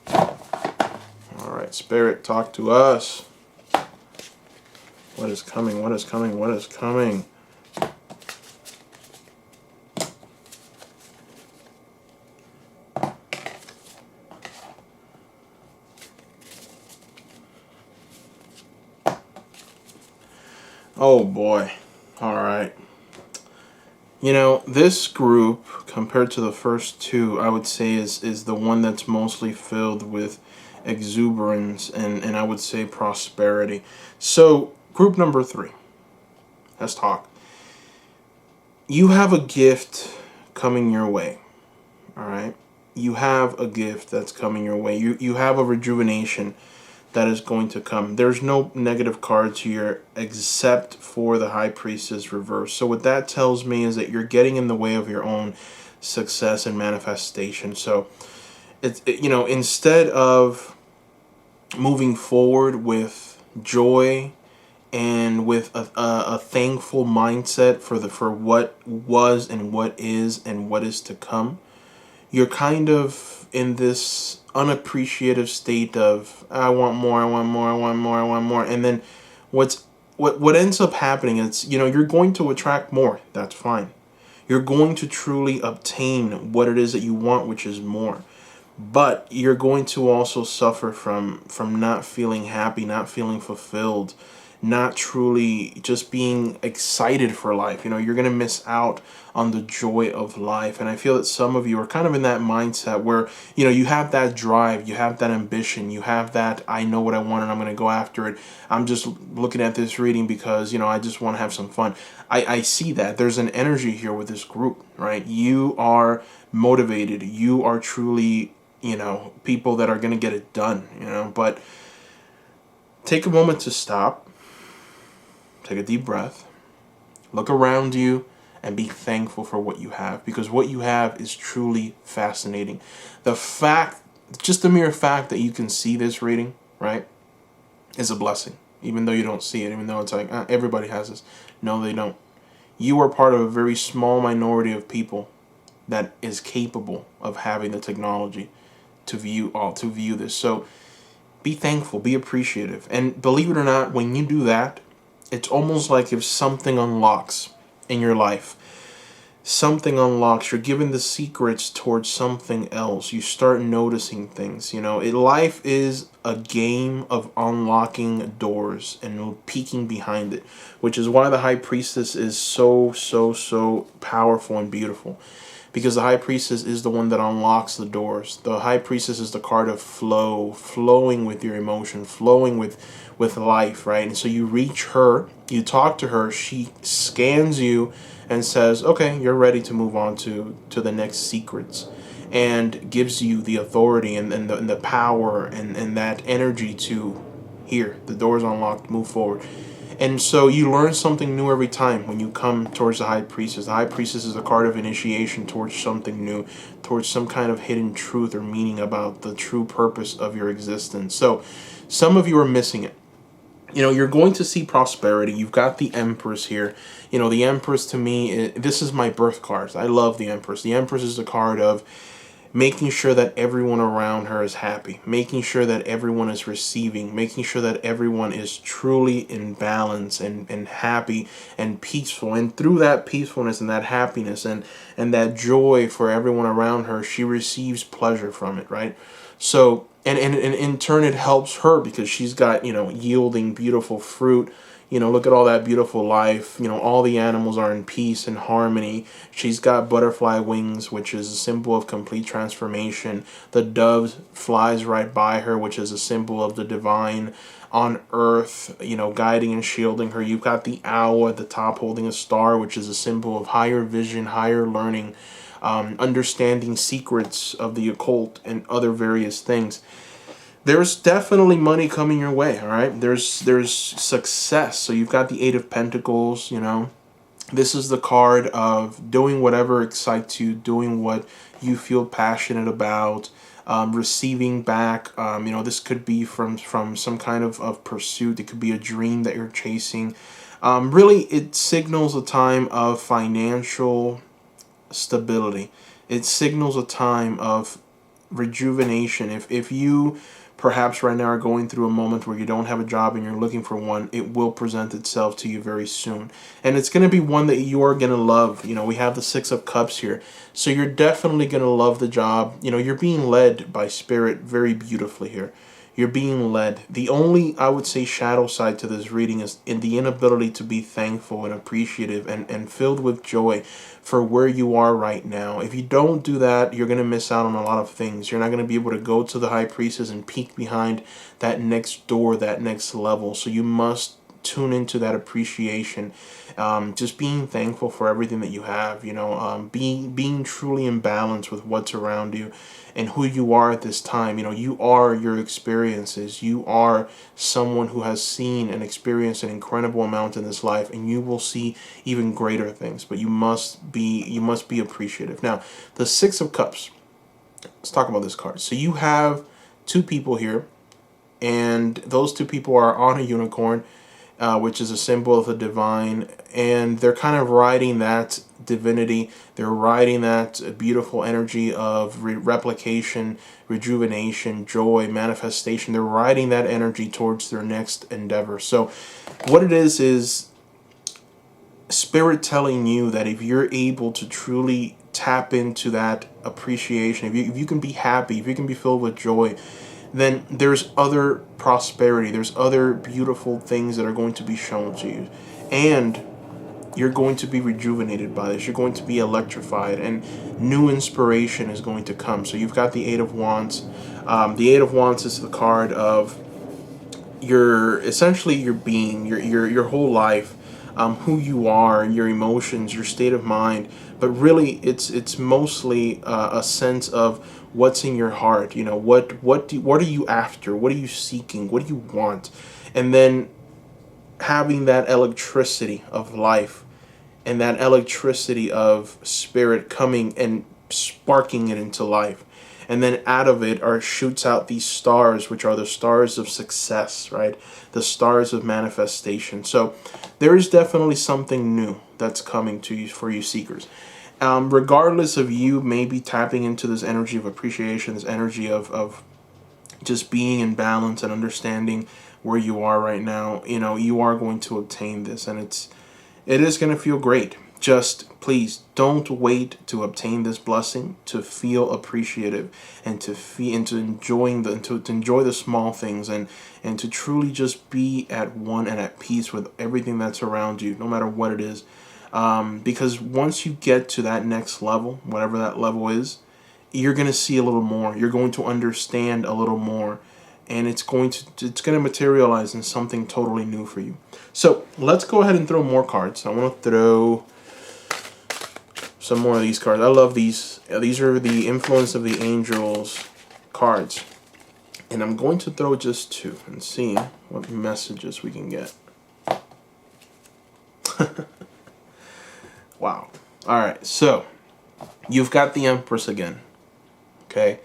All right, spirit, talk to us. What is coming? What is coming? What is coming? Oh boy. All right. You know, this group, compared to the first two, I would say is the one that's mostly filled with exuberance, and I would say prosperity. So group number 3, let's talk. You have a gift coming your way. All right, you have a gift that's coming your way. You have a rejuvenation that is going to come. There's no negative cards here except for the High Priestess reverse. So what that tells me is that you're getting in the way of your own success and manifestation. So instead of moving forward with joy and with a thankful mindset for what was and what is and what is to come, you're kind of in this unappreciative state of I want more, I want more, I want more, I want more. And then what ends up happening is, you're going to attract more. That's fine. You're going to truly obtain what it is that you want, which is more. But you're going to also suffer from not feeling happy, not feeling fulfilled, not truly just being excited for life. You're going to miss out on the joy of life. And I feel that some of you are kind of in that mindset where, you have that drive, you have that ambition, you have that, I know what I want and I'm going to go after it. I'm just looking at this reading because, I just want to have some fun. I see that. There's an energy here with this group, right? You are motivated. You are truly, people that are going to get it done, but take a moment to stop. Take a deep breath, look around you, and be thankful for what you have, because what you have is truly fascinating. Just the mere fact that you can see this reading, right, is a blessing, even though you don't see it, even though it's like, everybody has this. No, they don't. You are part of a very small minority of people that is capable of having the technology to view this. So be thankful, be appreciative, and believe it or not, when you do that, it's almost like if something unlocks in your life. Something unlocks. You're given the secrets towards something else. You start noticing things. Life is a game of unlocking doors and peeking behind it, which is why the High Priestess is so, so, so powerful and beautiful. Because the High Priestess is the one that unlocks the doors. The High Priestess is the card of flowing with your emotion, flowing with life, right? And so you reach her, you talk to her, she scans you and says, okay, you're ready to move on to the next secrets, and gives you the authority and the power and that energy to, here, the door's unlocked, move forward. And so you learn something new every time when you come towards the High Priestess. The High Priestess is a card of initiation towards something new, towards some kind of hidden truth or meaning about the true purpose of your existence. So some of you are missing it. You're going to see prosperity. You've got the Empress here. The Empress, to me, this is my birth cards. I love the Empress. The Empress is the card of making sure that everyone around her is happy, making sure that everyone is receiving, making sure that everyone is truly in balance and happy and peaceful. And through that peacefulness and that happiness and that joy for everyone around her, she receives pleasure from it, right? So, and in turn, it helps her because she's got, yielding beautiful fruit. Look at all that beautiful life. All the animals are in peace and harmony. She's got butterfly wings, which is a symbol of complete transformation. The dove flies right by her, which is a symbol of the divine on earth, guiding and shielding her. You've got the owl at the top holding a star, which is a symbol of higher vision, higher learning, understanding secrets of the occult and other various things. There's definitely money coming your way, all right? There's success. So you've got the Eight of Pentacles, This is the card of doing whatever excites you, doing what you feel passionate about, receiving back. This could be from some kind of pursuit. It could be a dream that you're chasing. Really, it signals a time of financial stability. It signals a time of rejuvenation. If you perhaps right now are going through a moment where you don't have a job and you're looking for one, it will present itself to you very soon. And it's going to be one that you are going to love. We have the Six of Cups here. So you're definitely going to love the job. You're being led by Spirit very beautifully here. You're being led. The only, I would say, shadow side to this reading is in the inability to be thankful and appreciative and filled with joy for where you are right now. If you don't do that, you're going to miss out on a lot of things. You're not going to be able to go to the high priestess and peek behind that next door, that next level. So you must tune into that appreciation, just being thankful for everything that you have, being truly in balance with what's around you and who you are at this time. You are your experiences. You are someone who has seen and experienced an incredible amount in this life, and you will see even greater things, but you must be appreciative. Now, the Six of Cups, let's talk about this card. So you have two people here, and those two people are on a unicorn, which is a symbol of the divine, and they're kind of riding that divinity. They're riding that beautiful energy of replication, rejuvenation, joy, manifestation. They're riding that energy towards their next endeavor. So what it is Spirit telling you that if you're able to truly tap into that appreciation, if you can be happy, if you can be filled with joy, then there's other prosperity, there's other beautiful things that are going to be shown to you. And you're going to be rejuvenated by this. You're going to be electrified, and new inspiration is going to come. So you've got the Eight of Wands. The Eight of Wands is the card of essentially your being, your whole life, who you are, your emotions, your state of mind. But really, it's mostly a sense of what's in your heart. What are you after? What are you seeking? What do you want? And then having that electricity of life and that electricity of spirit coming and sparking it into life. And then out of it shoots out these stars, which are the stars of success, right? The stars of manifestation. So there is definitely something new that's coming to you for you seekers. Regardless of you maybe tapping into this energy of appreciation, this energy of just being in balance and understanding where you are right now, you are going to obtain this, and it is going to feel great. Just please don't wait to obtain this blessing, to feel appreciative and to enjoy the small things, and to truly just be at one and at peace with everything that's around you, no matter what it is. Because once you get to that next level, whatever that level is, you're going to see a little more. You're going to understand a little more, and it's going to materialize in something totally new for you. So let's go ahead and throw more cards. I want to throw some more of these cards. I love these. These are the Influence of the Angels cards, and I'm going to throw just two and see what messages we can get. Wow. All right, so you've got the Empress again. Okay,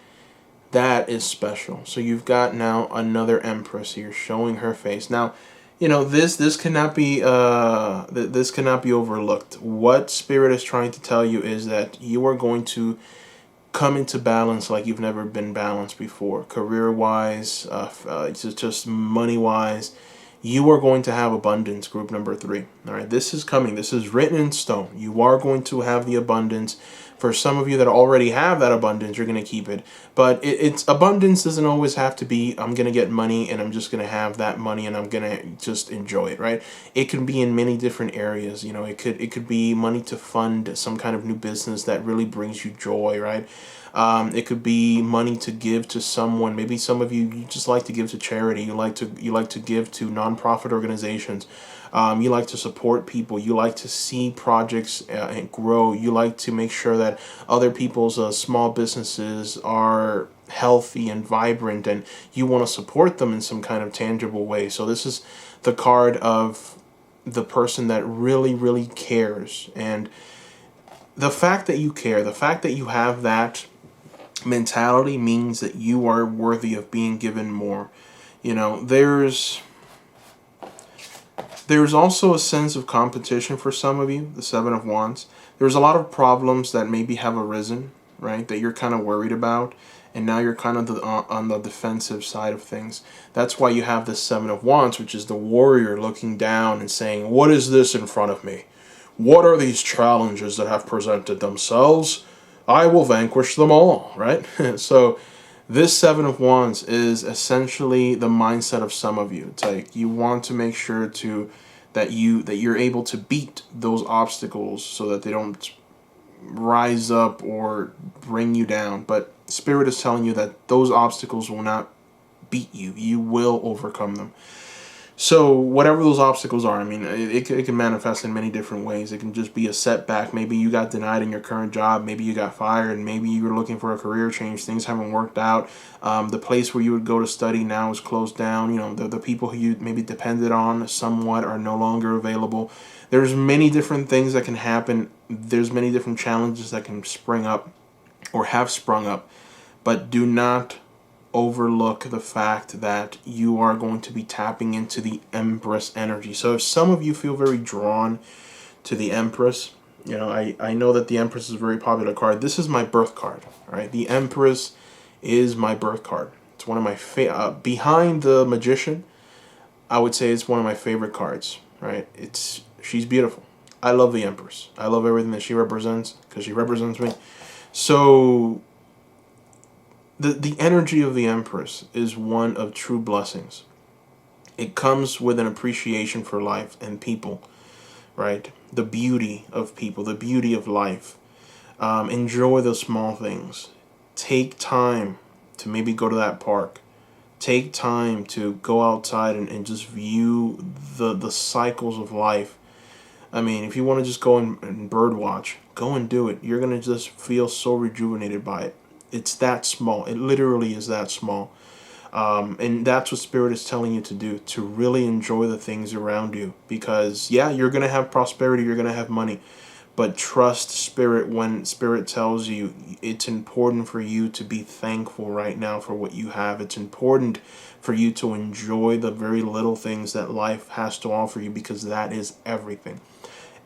that is special. So you've got now another Empress here showing her face. Now, this cannot be overlooked. What Spirit is trying to tell you is that you are going to come into balance like you've never been balanced before, career-wise, just money-wise. You are going to have abundance, group number 3. All right, this is coming. This is written in stone. You are going to have the abundance. For some of you that already have that abundance, you're going to keep it. But it's abundance doesn't always have to be, I'm going to get money and I'm just going to have that money and I'm going to just enjoy it, right? It can be in many different areas. It could be money to fund some kind of new business that really brings you joy, right? It could be money to give to someone. Maybe some of you just like to give to charity. You like to give to nonprofit organizations. You like to support people. You like to see projects grow. You like to make sure that other people's small businesses are healthy and vibrant, and you want to support them in some kind of tangible way. So this is the card of the person that really, really cares. And the fact that you care, the fact that you have that mentality means that you are worthy of being given more. There's also a sense of competition for some of you, the Seven of Wands. There's a lot of problems that maybe have arisen, right, that you're kind of worried about, and now you're kind of on the defensive side of things. That's why you have the Seven of Wands, which is the warrior looking down and saying, what is this in front of me? What are these challenges that have presented themselves? I will vanquish them all, right? So This Seven of Wands is essentially the mindset of some of you. It's like you want to make sure that you're able to beat those obstacles so that they don't rise up or bring you down. But Spirit is telling you that those obstacles will not beat you. You will overcome them. So whatever those obstacles are, I mean, it can manifest in many different ways. It can just be a setback. Maybe you got denied in your current job. Maybe you got fired. Maybe you were looking for a career change. Things haven't worked out. The place where you would go to study now is closed down. You know, the people who you maybe depended on somewhat are no longer available. There's many different things that can happen. There's many different challenges that can spring up or have sprung up. But do not overlook the fact that you are going to be tapping into the Empress energy. So if some of you feel very drawn to the Empress, you know, I know that the Empress is a very popular card. This is my birth card, right? The Empress is my birth card. It's one of my behind the Magician, I would say it's one of my favorite cards, right? She's beautiful. I love the Empress. I love everything that she represents because she represents me. So the energy of the Empress is one of true blessings. It comes with an appreciation for life and people, right? The beauty of people, the beauty of life. Enjoy the small things. Take time to maybe go to that park. Take time to go outside and just view the cycles of life. I mean, if you want to just go and bird watch, go and do it. You're going to just feel so rejuvenated by it. It's that small. It literally is that small. And that's what Spirit is telling you to do, to really enjoy the things around you. Because, yeah, you're going to have prosperity, you're going to have money. But trust Spirit when Spirit tells you it's important for you to be thankful right now for what you have. It's important for you to enjoy the very little things that life has to offer you, because that is everything.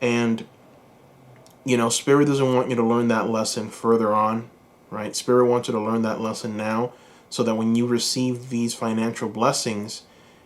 And, you know, Spirit doesn't want you to learn that lesson further on. Right? Spirit wants you to learn that lesson now so that when you receive these financial blessings,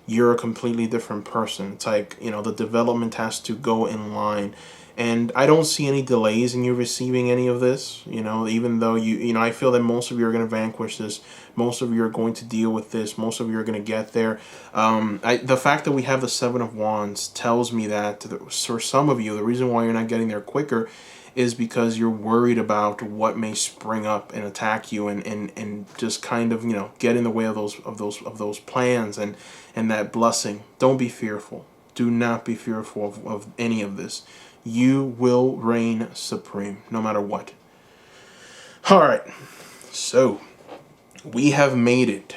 you're a completely different person. It's like, you know, the development has to go in line. And I don't see any delays in you receiving any of this, you know, even though I feel that most of you are going to vanquish this. Most of you are going to deal with this. Most of you are going to get there. The fact that we have the Seven of Wands tells me that for some of you, the reason why you're not getting there quicker is because you're worried about what may spring up and attack you and just kind of, you know, get in the way of those plans and that blessing. Don't be fearful. Do not be fearful of any of this. You will reign supreme no matter what. All right. So we have made it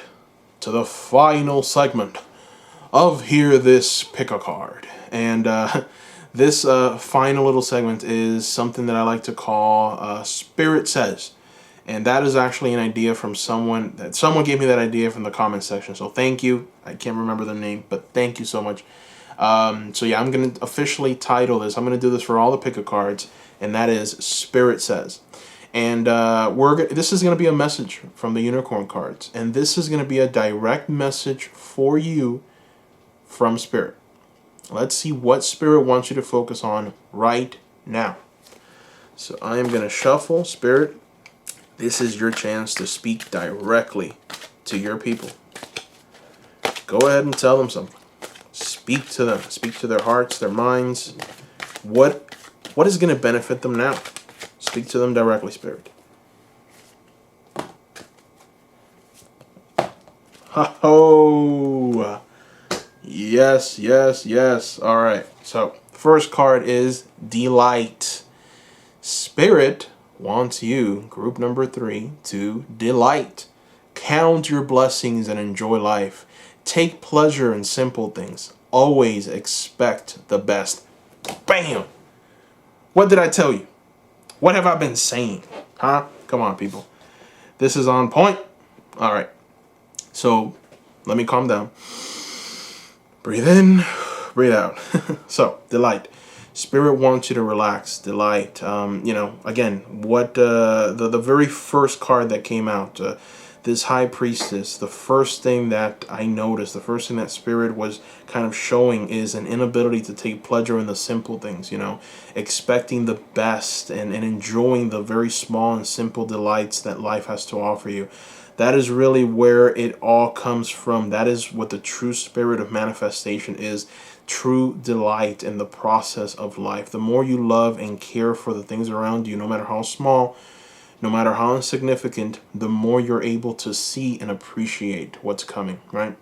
to the final segment of Hear This, Pick a Card. And this final little segment is something that I like to call Spirit Says. And that is actually an idea from someone gave me that idea from the comment section. So thank you. I can't remember the name, but thank you so much. So yeah, I'm going to officially title this. I'm going to do this for all the pick-a-cards, and that is Spirit Says. And this is going to be a message from the Unicorn cards. And this is going to be a direct message for you from Spirit. Let's see what Spirit wants you to focus on right now. So I am going to shuffle. Spirit, this is your chance to speak directly to your people. Go ahead and tell them something. Speak to them. Speak to their hearts, their minds. What is going to benefit them now? Speak to them directly, Spirit. Ho-ho! Yes, yes, yes. All right. So, first card is Delight. Spirit wants you, group number 3, to delight. Count your blessings and enjoy life. Take pleasure in simple things. Always expect the best. Bam! What did I tell you? What have I been saying? Huh? Come on, people. This is on point. All right. So, let me calm down. Breathe in, breathe out. So, delight. Spirit wants you to relax, delight. Again, what the very first card that came out, this high priestess, the first thing that I noticed, the first thing that Spirit was kind of showing is an inability to take pleasure in the simple things, expecting the best and enjoying the very small and simple delights that life has to offer you. That is really where it all comes from. That is what the true spirit of manifestation is. True delight in the process of life. The more you love and care for the things around you, no matter how small, no matter how insignificant, the more you're able to see and appreciate what's coming, right?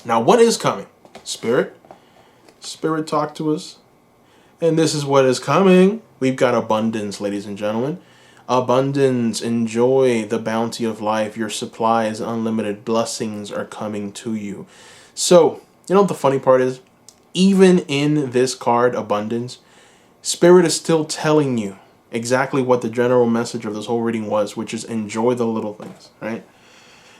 Now, what is coming? Spirit. Spirit talk to us. And this is what is coming. We've got abundance, ladies and gentlemen. Abundance. Enjoy the bounty of life. Your supply is unlimited. Blessings are coming to you. So, you know what the funny part is? Even in this card, abundance, Spirit is still telling you exactly what the general message of this whole reading was, which is enjoy the little things, right?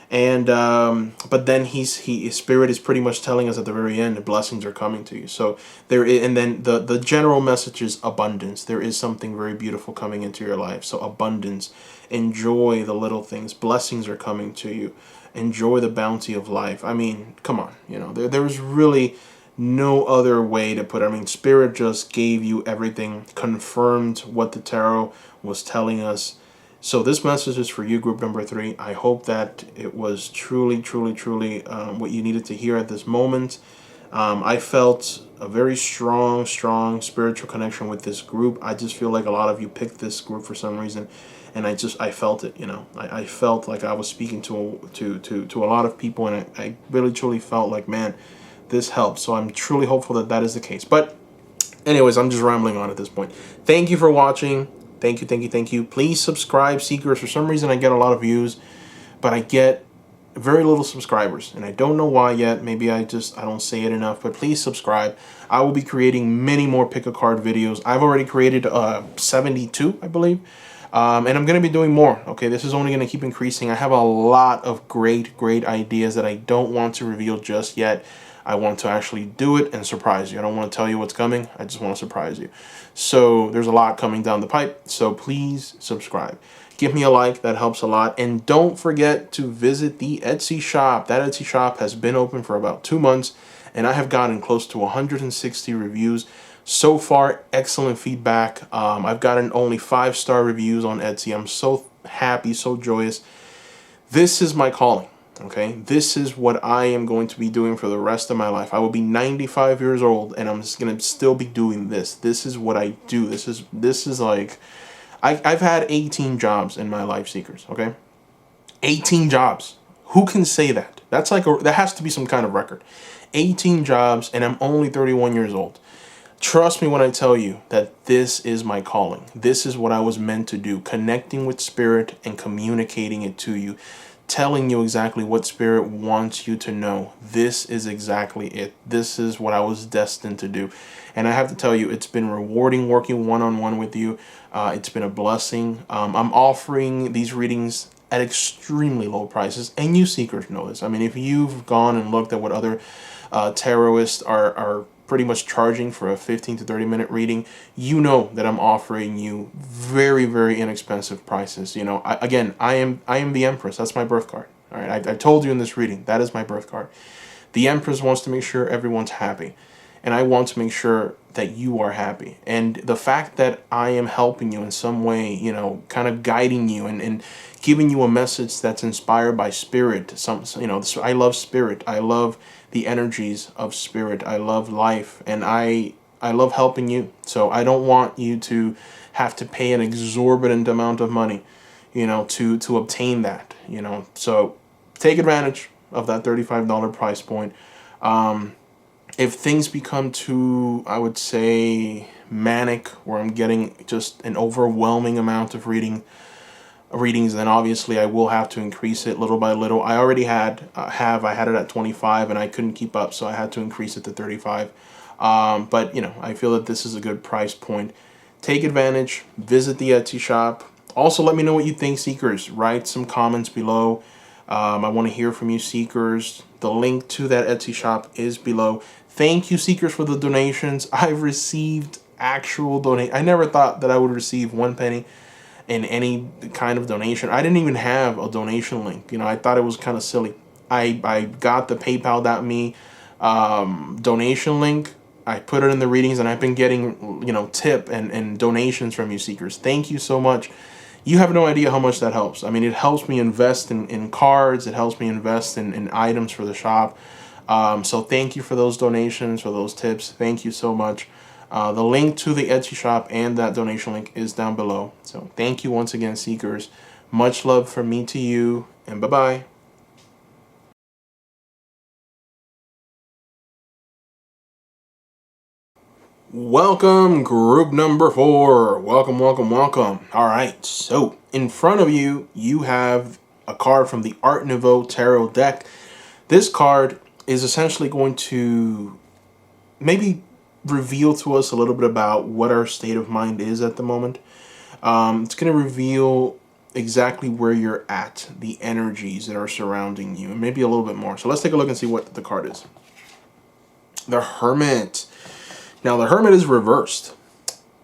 And but then Spirit is pretty much telling us at the very end, the blessings are coming to you. So and then the general message is abundance. There is something very beautiful coming into your life. So abundance, enjoy the little things. Blessings are coming to you. Enjoy the bounty of life. I mean, come on, there was really no other way to put it. I mean, Spirit just gave you everything, confirmed what the tarot was telling us. So this message is for you, group number 3. I hope that it was truly what you needed to hear at this moment. I felt a very strong spiritual connection with this group. I just feel like a lot of you picked this group for some reason, and I felt it. I felt like I was speaking to a lot of people, and I really truly felt like, man, this helps. So I'm truly hopeful that that is the case. But anyways, I'm just rambling on at this point. Thank you for watching. Thank you. Please subscribe, seekers. For some reason, I get a lot of views, but I get very little subscribers, and I don't know why yet. Maybe I don't say it enough, but please subscribe. I will be creating many more pick a card videos. I've already created 72, I believe. And I'm going to be doing more. Okay, this is only going to keep increasing. I have a lot of great ideas that I don't want to reveal just yet. I want to actually do it and surprise you. I don't want to tell you what's coming. I just want to surprise you. So there's a lot coming down the pipe. So please subscribe. Give me a like. That helps a lot. And don't forget to visit the Etsy shop. That Etsy shop has been open for about 2 months, and I have gotten close to 160 reviews. So far, excellent feedback. I've gotten only 5-star reviews on Etsy. I'm so happy, so joyous. This is my calling. Okay, this is what I am going to be doing for the rest of my life. I will be 95 years old, and I'm just going to still be doing this. This is what I do. This is like, I've had 18 jobs in my life, seekers. Okay, 18 jobs. Who can say that? That's like that has to be some kind of record. 18 jobs, and I'm only 31 years old. Trust me when I tell you that this is my calling. This is what I was meant to do, connecting with Spirit and communicating it to you, telling you exactly what Spirit wants you to know. This is exactly it. This is what I was destined to do. And I have to tell you, it's been rewarding working one-on-one with you. It's been a blessing. I'm offering these readings at extremely low prices, and you seekers know this. I mean, if you've gone and looked at what other tarotists are pretty much charging for a 15 to 30 minute reading, you know that I'm offering you very inexpensive prices. I am the Empress. That's my birth card. All right, I told you in this reading, that is my birth card. The Empress wants to make sure everyone's happy, and I want to make sure that you are happy. And the fact that I am helping you in some way, kind of guiding you and giving you a message that's inspired by Spirit. I love Spirit. I love the energies of Spirit. I love life, and I love helping you. So I don't want you to have to pay an exorbitant amount of money, to obtain that, So take advantage of that $35 price point. If things become too, I would say, manic, where I'm getting just an overwhelming amount of readings, then obviously I will have to increase it little by little. I already had it at 25, and I couldn't keep up, so I had to increase it to 35. But I feel that this is a good price point. Take advantage. Visit the Etsy shop. Also, let me know what you think, seekers. Write some comments below. I want to hear from you, seekers. The link to that Etsy shop is below. Thank you, seekers, for the donations. I've received actual donations. I never thought that I would receive 1 penny. in any kind of donation. I didn't even have a donation link. You know, I thought it was kind of silly. I got the PayPal.me donation link. I put it in the readings, and I've been getting, you know, tip and donations from you seekers. Thank you so much. You have no idea how much that helps. I mean, it helps me invest in cards. It helps me invest in items for the shop. So thank you for those donations, for those tips. Thank you so much. The link to the Etsy shop and that donation link is down below. So thank you once again, seekers. Much love from me to you, and bye-bye. Welcome, group number 4. Welcome, welcome, welcome. All right, so in front of you, you have a card from the Art Nouveau Tarot deck. This card is essentially going to maybe reveal to us a little bit about what our state of mind is at the moment. It's going to reveal exactly where you're at, the energies that are surrounding you, and maybe a little bit more. So let's take a look and see what the card is. The Hermit. Now, the Hermit is reversed,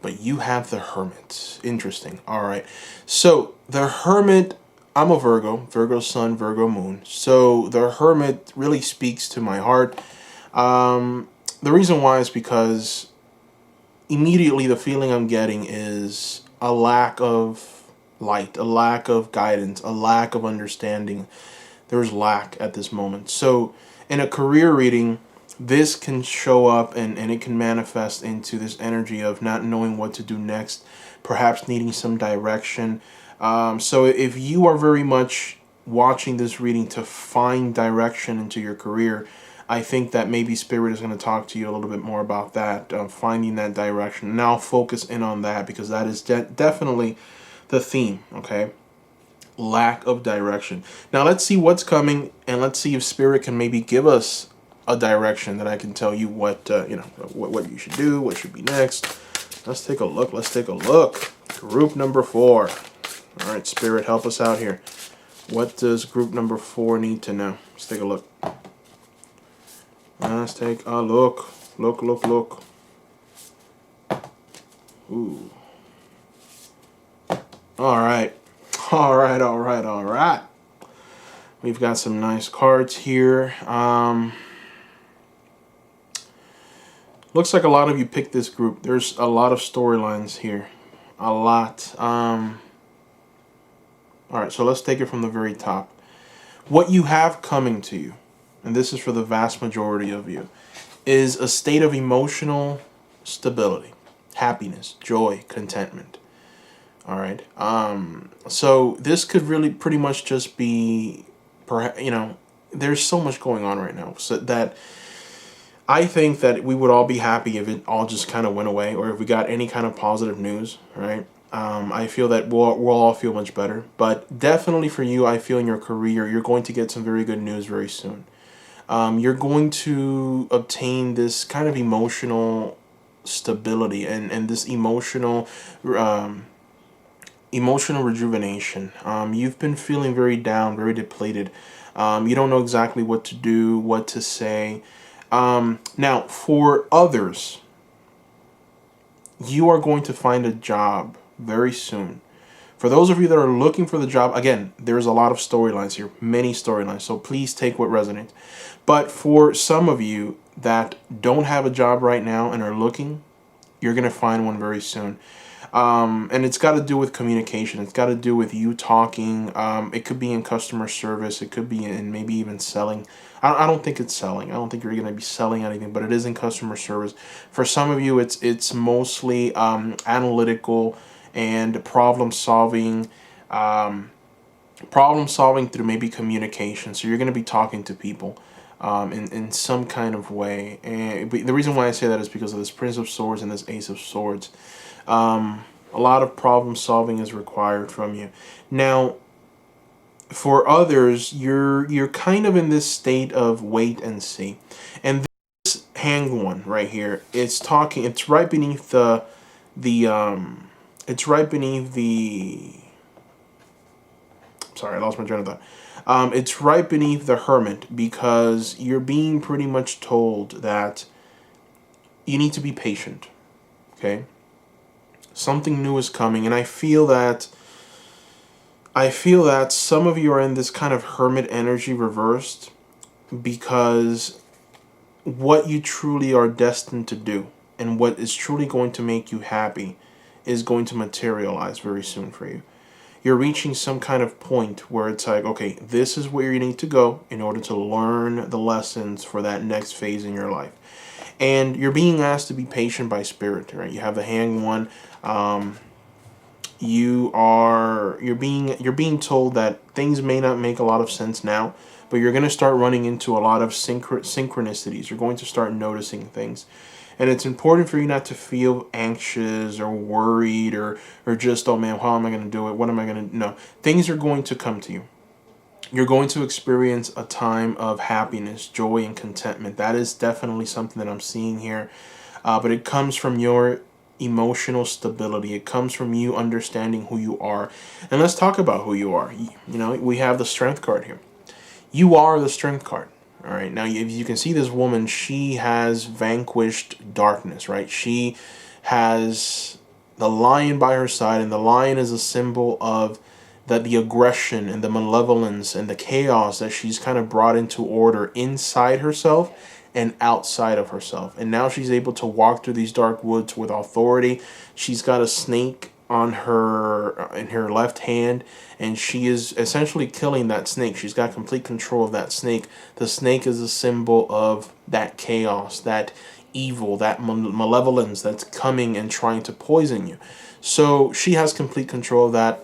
but you have the Hermit. Interesting. All right. So the Hermit, I'm a Virgo sun, Virgo moon. So the Hermit really speaks to my heart. The reason why is because immediately the feeling I'm getting is a lack of light, a lack of guidance, a lack of understanding. There's lack at this moment. So in a career reading, this can show up and it can manifest into this energy of not knowing what to do next, perhaps needing some direction. So if you are very much watching this reading to find direction into your career, I think that maybe Spirit is going to talk to you a little bit more about that, finding that direction. Now focus in on that, because that is definitely the theme, okay? Lack of direction. Now let's see what's coming, and let's see if Spirit can maybe give us a direction that I can tell you what what you should do, what should be next. Let's take a look. Let's take a look. Group number 4. All right, Spirit, help us out here. What does group number 4 need to know? Let's take a look. Let's take a look. Look. Ooh. All right. We've got some nice cards here. Looks like a lot of you picked this group. There's a lot of storylines here. A lot. All right, so let's take it from the very top. What you have coming to you, and this is for the vast majority of you, is a state of emotional stability, happiness, joy, contentment. All right. So this could really pretty much just be, there's so much going on right now, so that I think that we would all be happy if it all just kind of went away, or if we got any kind of positive news, right? I feel that we'll all feel much better. But definitely for you, I feel in your career, you're going to get some very good news very soon. You're going to obtain this kind of emotional stability and this emotional rejuvenation. You've been feeling very down, very depleted. You don't know exactly what to do, what to say. Now, for others, you are going to find a job very soon. For those of you that are looking for the job, again, there's a lot of storylines here, many storylines, so please take what resonates. But for some of you that don't have a job right now and are looking, you're going to find one very soon. And it's got to do with communication. It's got to do with you talking. It could be in customer service. It could be in maybe even selling. I don't think it's selling. I don't think you're going to be selling anything, but it is in customer service. For some of you, it's mostly analytical and problem solving through maybe communication. So you're going to be talking to people in some kind of way. And the reason why I say that is because of this Prince of Swords and this Ace of Swords. A lot of problem solving is required from you. Now, for others, you're kind of in this state of wait and see. And this hanged one right here, it's right beneath sorry, I lost my train of thought. It's right beneath the Hermit, because you're being pretty much told that you need to be patient. Okay? Something new is coming, and I feel that I feel that some of you are in this kind of hermit energy reversed because what you truly are destined to do and what is truly going to make you happy is going to materialize very soon for you. You're reaching some kind of point where it's like, okay, this is where you need to go in order to learn the lessons for that next phase in your life. And you're being asked to be patient by spirit, right? You have the hanged one. You're being told that things may not make a lot of sense now, but you're going to start running into a lot of synchronicities. You're going to start noticing things. And it's important for you not to feel anxious or worried or just, oh man, how am I going to do it? What am I going to... No, things are going to come to you. You're going to experience a time of happiness, joy, and contentment. That is definitely something that I'm seeing here. But it comes from your emotional stability. It comes from you understanding who you are. And let's talk about who you are. We have the strength card here. You are the strength card. All right. Now, if you can see this woman, she has vanquished darkness, right? She has the lion by her side, and the lion is a symbol of the aggression and the malevolence and the chaos that she's kind of brought into order inside herself and outside of herself. And now she's able to walk through these dark woods with authority. She's got a snake on her in her left hand, and she is essentially killing that snake. She's got complete control of that snake. The snake is a symbol of that chaos, that evil, that malevolence that's coming and trying to poison you. So she has complete control of that.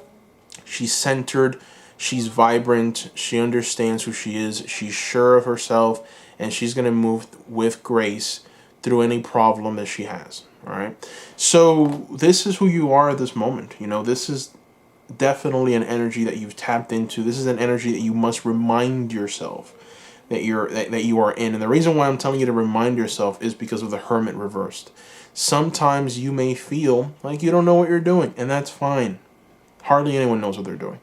She's centered, she's vibrant, she understands who she is, she's sure of herself, and she's going to move with grace through any problem that she has. All right. So this is who you are at this moment. This is definitely an energy that you've tapped into. This is an energy that you must remind yourself that you are in. And the reason why I'm telling you to remind yourself is because of the hermit reversed. Sometimes you may feel like you don't know what you're doing, and that's fine. Hardly anyone knows what they're doing,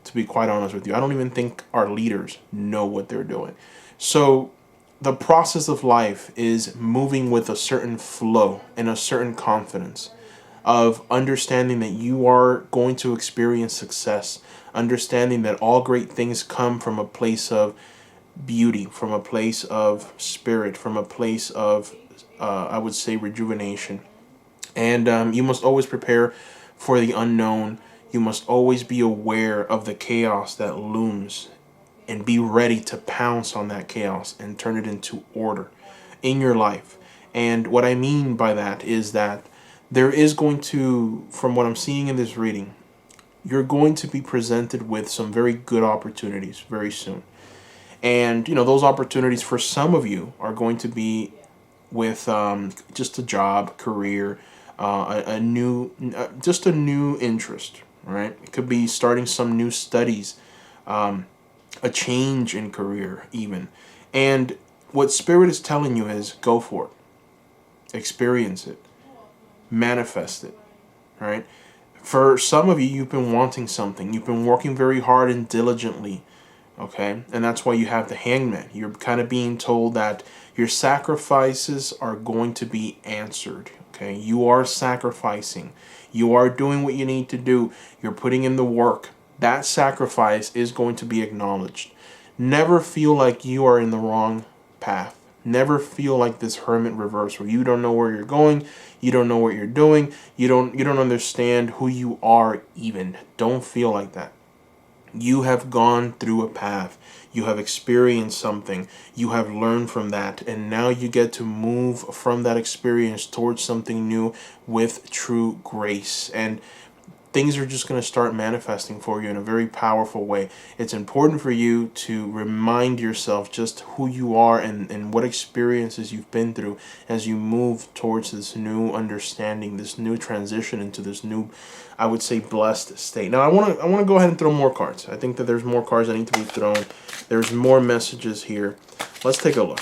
to be quite honest with you. I don't even think our leaders know what they're doing. So the process of life is moving with a certain flow and a certain confidence of understanding that you are going to experience success, understanding that all great things come from a place of beauty, from a place of spirit, from a place of, I would say, rejuvenation. And you must always prepare for the unknown. You must always be aware of the chaos that looms and be ready to pounce on that chaos and turn it into order in your life. And what I mean by that is that there is going to, from what I'm seeing in this reading, you're going to be presented with some very good opportunities very soon. And, those opportunities for some of you are going to be with just a job, career, a new interest, right? It could be starting some new studies, a change in career even. And what Spirit is telling you is go for it. Experience it. Manifest it, right? For some of you, you've been wanting something. You've been working very hard and diligently, okay? And that's why you have the hangman. You're kind of being told that your sacrifices are going to be answered, okay? You are sacrificing. You are doing what you need to do. You're putting in the work. That sacrifice is going to be acknowledged. Never feel like you are in the wrong path. Never feel like this hermit reverse where you don't know where you're going, you don't know what you're doing, you don't understand who you are even. Don't feel like that. You have gone through a path. You have experienced something. You have learned from that. And now you get to move from that experience towards something new with true grace. And things are just going to start manifesting for you in a very powerful way. It's important for you to remind yourself just who you are and what experiences you've been through as you move towards this new understanding, this new transition into this new, I would say, blessed state. Now, I want to go ahead and throw more cards. I think that there's more cards that need to be thrown. There's more messages here. Let's take a look.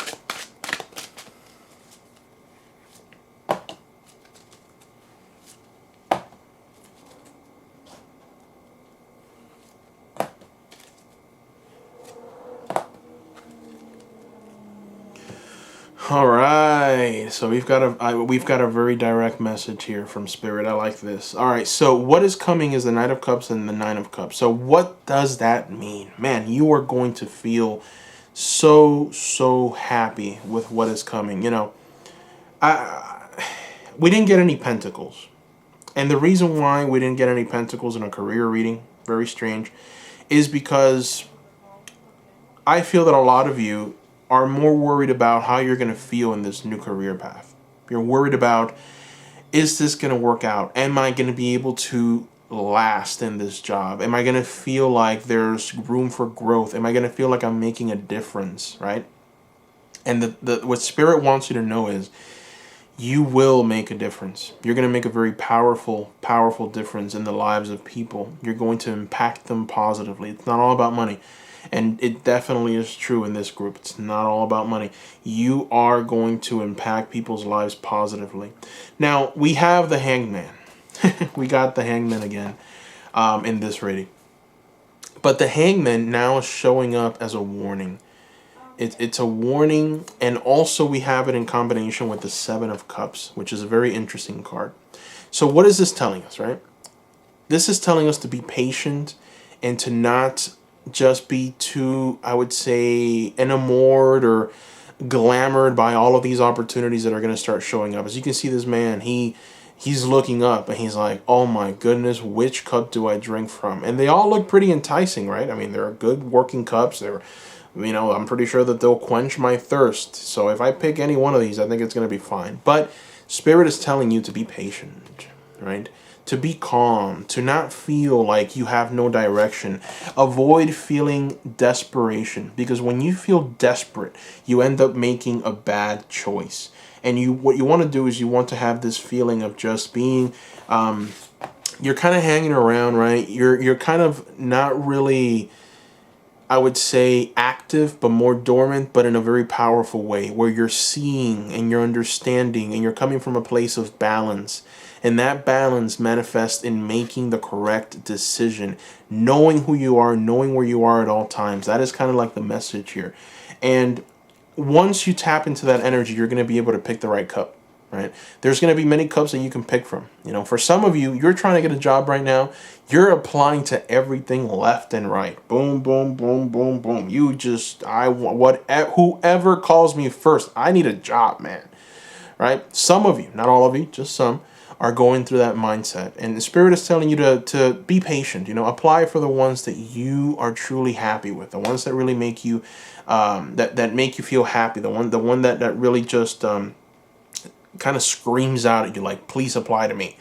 All right, so we've got a very direct message here from Spirit. I like this. All right, so what is coming is the Knight of Cups and the Nine of Cups. So what does that mean? Man, you are going to feel so happy with what is coming. I we didn't get any pentacles. And the reason why we didn't get any pentacles in a career reading, very strange, is because I feel that a lot of you are more worried about how you're going to feel in this new career path. You're worried about, is this going to work out? Am I going to be able to last in this job? Am I going to feel like there's room for growth? Am I going to feel like I'm making a difference, right? And what Spirit wants you to know is you will make a difference. You're going to make a very powerful difference in the lives of people. You're going to impact them positively. It's not all about money. And it definitely is true in this group. It's not all about money. You are going to impact people's lives positively. Now, we have the Hangman. We got the Hangman again in this reading. But the Hangman now is showing up as a warning. It's a warning, and also we have it in combination with the Seven of Cups, which is a very interesting card. So what is this telling us, right? This is telling us to be patient and to not just be too, I would say, enamored or glamored by all of these opportunities that are going to start showing up. As you can see, this man, he's looking up and he's like, oh my goodness, which cup do I drink from? And they all look pretty enticing, right? I mean, they're good working cups. I'm pretty sure that they'll quench my thirst. So if I pick any one of these, I think it's going to be fine. But Spirit is telling you to be patient, right? To be calm, to not feel like you have no direction. Avoid feeling desperation, because when you feel desperate, you end up making a bad choice. And what you want to do is you want to have this feeling of just being, you're kind of hanging around, right? You're kind of not really, I would say, active, but more dormant, but in a very powerful way, where you're seeing and you're understanding and you're coming from a place of balance. And that balance manifests in making the correct decision, knowing who you are, knowing where you are at all times. That is kind of like the message here. And once you tap into that energy, you're going to be able to pick the right cup, right? There's going to be many cups that you can pick from. For some of you, you're trying to get a job right now. You're applying to everything left and right. Boom, boom, boom, boom, boom. Whoever calls me first, I need a job, man. Right? Some of you, not all of you, just some, are going through that mindset. And the Spirit is telling you to be patient. Apply for the ones that you are truly happy with, the ones that really make you, that make you feel happy, the one that really just kind of screams out at you like, please apply to me.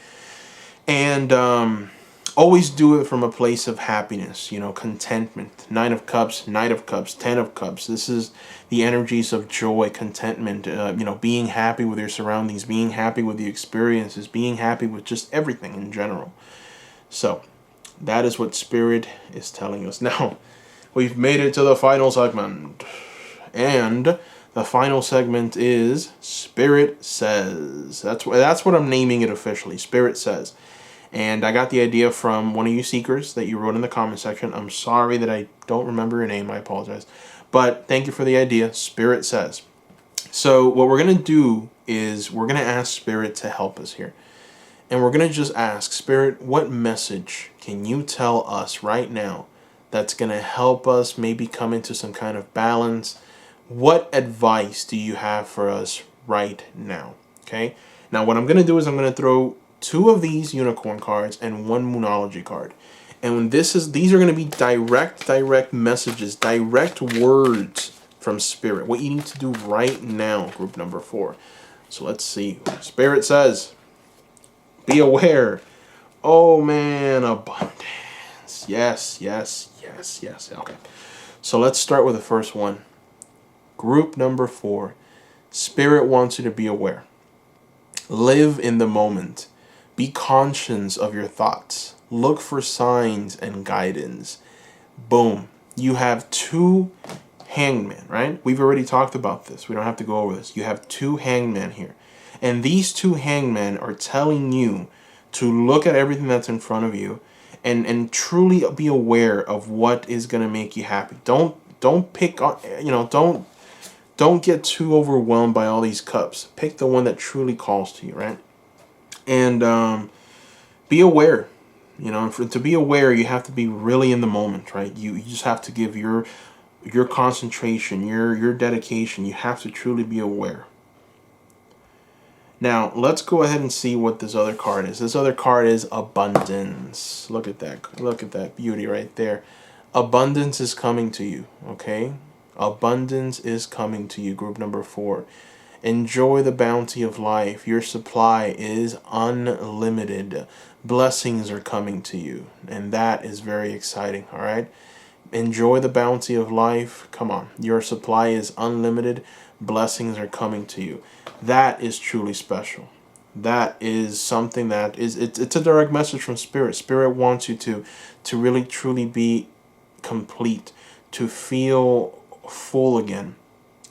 And always do it from a place of happiness, contentment. Nine of Cups, Knight of Cups, Ten of Cups. This is the energies of joy, contentment, being happy with your surroundings, being happy with the experiences, being happy with just everything in general. So that is what Spirit is telling us. Now, we've made it to the final segment. And the final segment is Spirit Says. That's what I'm naming it officially, Spirit Says. And I got the idea from one of you seekers that you wrote in the comment section. I'm sorry that I don't remember your name. I apologize. But thank you for the idea. Spirit Says. So what we're going to do is we're going to ask Spirit to help us here. And we're going to just ask, Spirit, what message can you tell us right now that's going to help us maybe come into some kind of balance? What advice do you have for us right now? Okay. Now what I'm going to do is I'm going to throw 2 of these unicorn cards and 1 moonology card. And these are going to be direct messages, direct words from Spirit. What you need to do right now, group number 4. So let's see. Spirit says, be aware. Oh man, abundance. Yes. Okay. So let's start with the first one. Group number 4. Spirit wants you to be aware. Live in the moment. Be conscious of your thoughts. Look for signs and guidance. Boom. You have 2 hangmen, right? We've already talked about this. We don't have to go over this. You have 2 hangmen here. And these 2 hangmen are telling you to look at everything that's in front of you and truly be aware of what is going to make you happy. Don't pick on, don't get too overwhelmed by all these cups. Pick the one that truly calls to you, right? And be aware. You know, to be aware, you have to be really in the moment, right? You just have to give your concentration, your dedication. You have to truly be aware. Now, let's go ahead and see what this other card is. This other card is abundance. Look at that. Look at that beauty right there. Abundance is coming to you, okay? Abundance is coming to you, group number 4. Enjoy the bounty of life. Your supply is unlimited. Blessings are coming to you, and that is very exciting, all right? Enjoy the bounty of life. Come on. Your supply is unlimited. Blessings are coming to you. That is truly special. That is something that is, it's a direct message from Spirit. Spirit wants you to really truly be complete, to feel full again,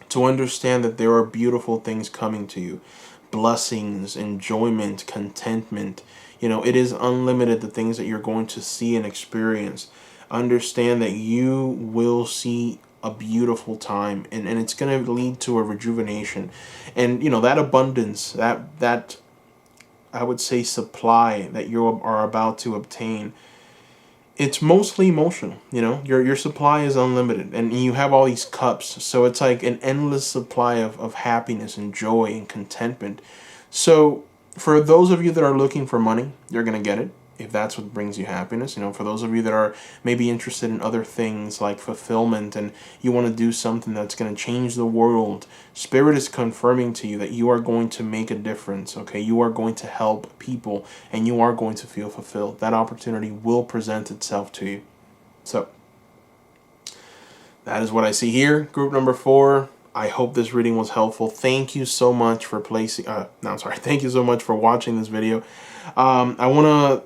to understand that there are beautiful things coming to you. Blessings, enjoyment, contentment. You know, it is unlimited, the things that you're going to see and experience. Understand that you will see a beautiful time, and it's going to lead to a rejuvenation. And you know, that abundance, that I would say supply that you are about to obtain, it's mostly emotional. You know, your supply is unlimited, and you have all these cups, so it's like an endless supply of happiness and joy and contentment. So for those of you that are looking for money, you're going to get it, if that's what brings you happiness. You know, for those of you that are maybe interested in other things like fulfillment, and you want to do something that's going to change the world, Spirit is confirming to you that you are going to make a difference, okay? You are going to help people, and you are going to feel fulfilled. That opportunity will present itself to you. So that is what I see here, group number 4. I hope this reading was helpful. Thank you so much for thank you so much for watching this video. I want to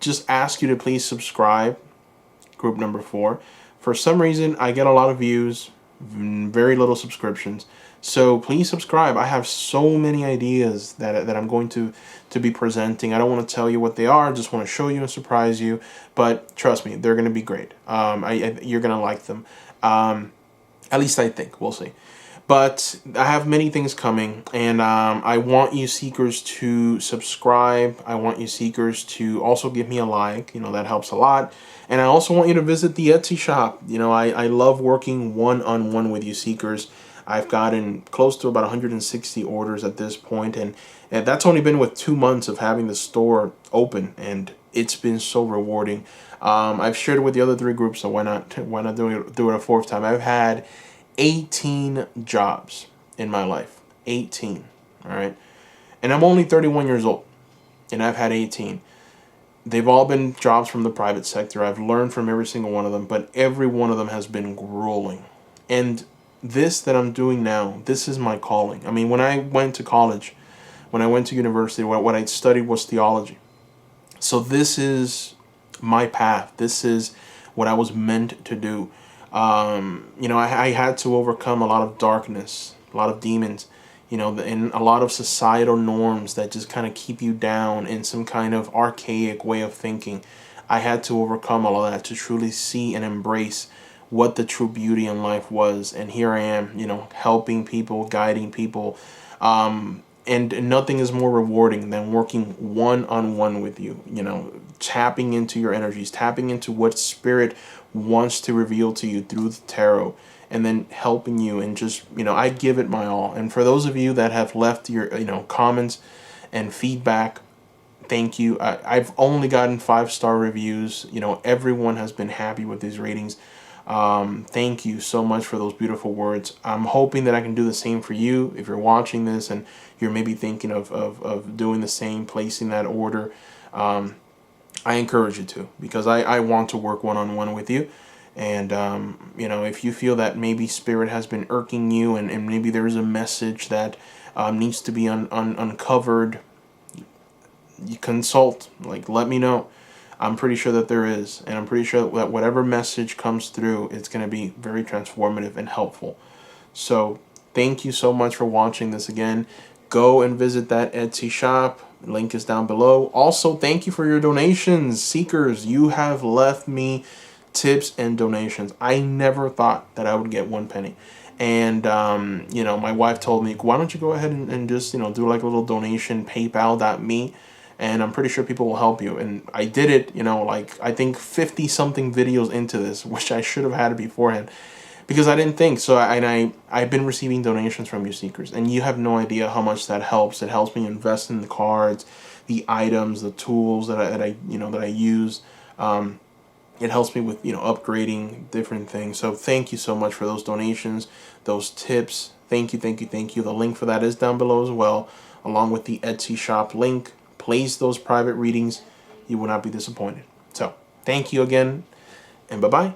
just ask you to please subscribe, group number 4. For some reason, I get a lot of views, very little subscriptions. So please subscribe. I have so many ideas that I'm going to be presenting. I don't want to tell you what they are. I just want to show you and surprise you. But trust me, they're going to be great. You're going to like them. At least I think. We'll see. But I have many things coming, and I want you seekers to subscribe. I want you seekers to also give me a like. You know, that helps a lot. And I also want you to visit the Etsy shop. You know, I love working one-on-one with you seekers. I've gotten close to about 160 orders at this point, and that's only been with 2 months of having the store open, and it's been so rewarding. I've shared it with the other 3 groups, so why not do it a 4th time? I've had 18 jobs in my life. 18, all right? And I'm only 31 years old, and I've had 18. They've all been jobs from the private sector. I've learned from every single one of them, but every one of them has been grueling. And this that I'm doing now, this is my calling. I mean, when I went to college, when I went to university, what I studied was theology. So this is my path. This is what I was meant to do. You know, I had to overcome a lot of darkness, a lot of demons, you know, and a lot of societal norms that just kind of keep you down in some kind of archaic way of thinking. I had to overcome all of that to truly see and embrace what the true beauty in life was. And here I am, you know, helping people, guiding people. And nothing is more rewarding than working one-on-one with you, you know, tapping into your energies, tapping into what Spirit wants to reveal to you through the tarot, and then helping you, and just, you know, I give it my all. And for those of you that have left your, you know, comments and feedback, thank you. I've only gotten 5-star reviews. You know, everyone has been happy with these ratings. Thank you so much for those beautiful words. I'm hoping that I can do the same for you. If you're watching this and you're maybe thinking of doing the same, placing that order, I encourage you to, because I want to work one-on-one with you. And, you know, if you feel that maybe Spirit has been irking you, and maybe there's a message that needs to be uncovered, you consult, like, let me know. I'm pretty sure that there is, and I'm pretty sure that whatever message comes through, it's going to be very transformative and helpful. So thank you so much for watching this again. Go and visit that Etsy shop. Link is down below. Also, thank you for your donations. Seekers, you have left me tips and donations. I never thought that I would get 1 penny. And, you know, my wife told me, why don't you go ahead and just, you know, do like a little donation, paypal.me, and I'm pretty sure people will help you. And I did it, you know, like I think 50 something videos into this, which I should have had it beforehand because I didn't think. So I've been receiving donations from you seekers, and you have no idea how much that helps. It helps me invest in the cards, the items, the tools that I use. It helps me with, you know, upgrading different things. So thank you so much for those donations, those tips. Thank you, thank you, thank you. The link for that is down below as well, along with the Etsy shop link. Place those private readings. You will not be disappointed. So thank you again, and bye-bye.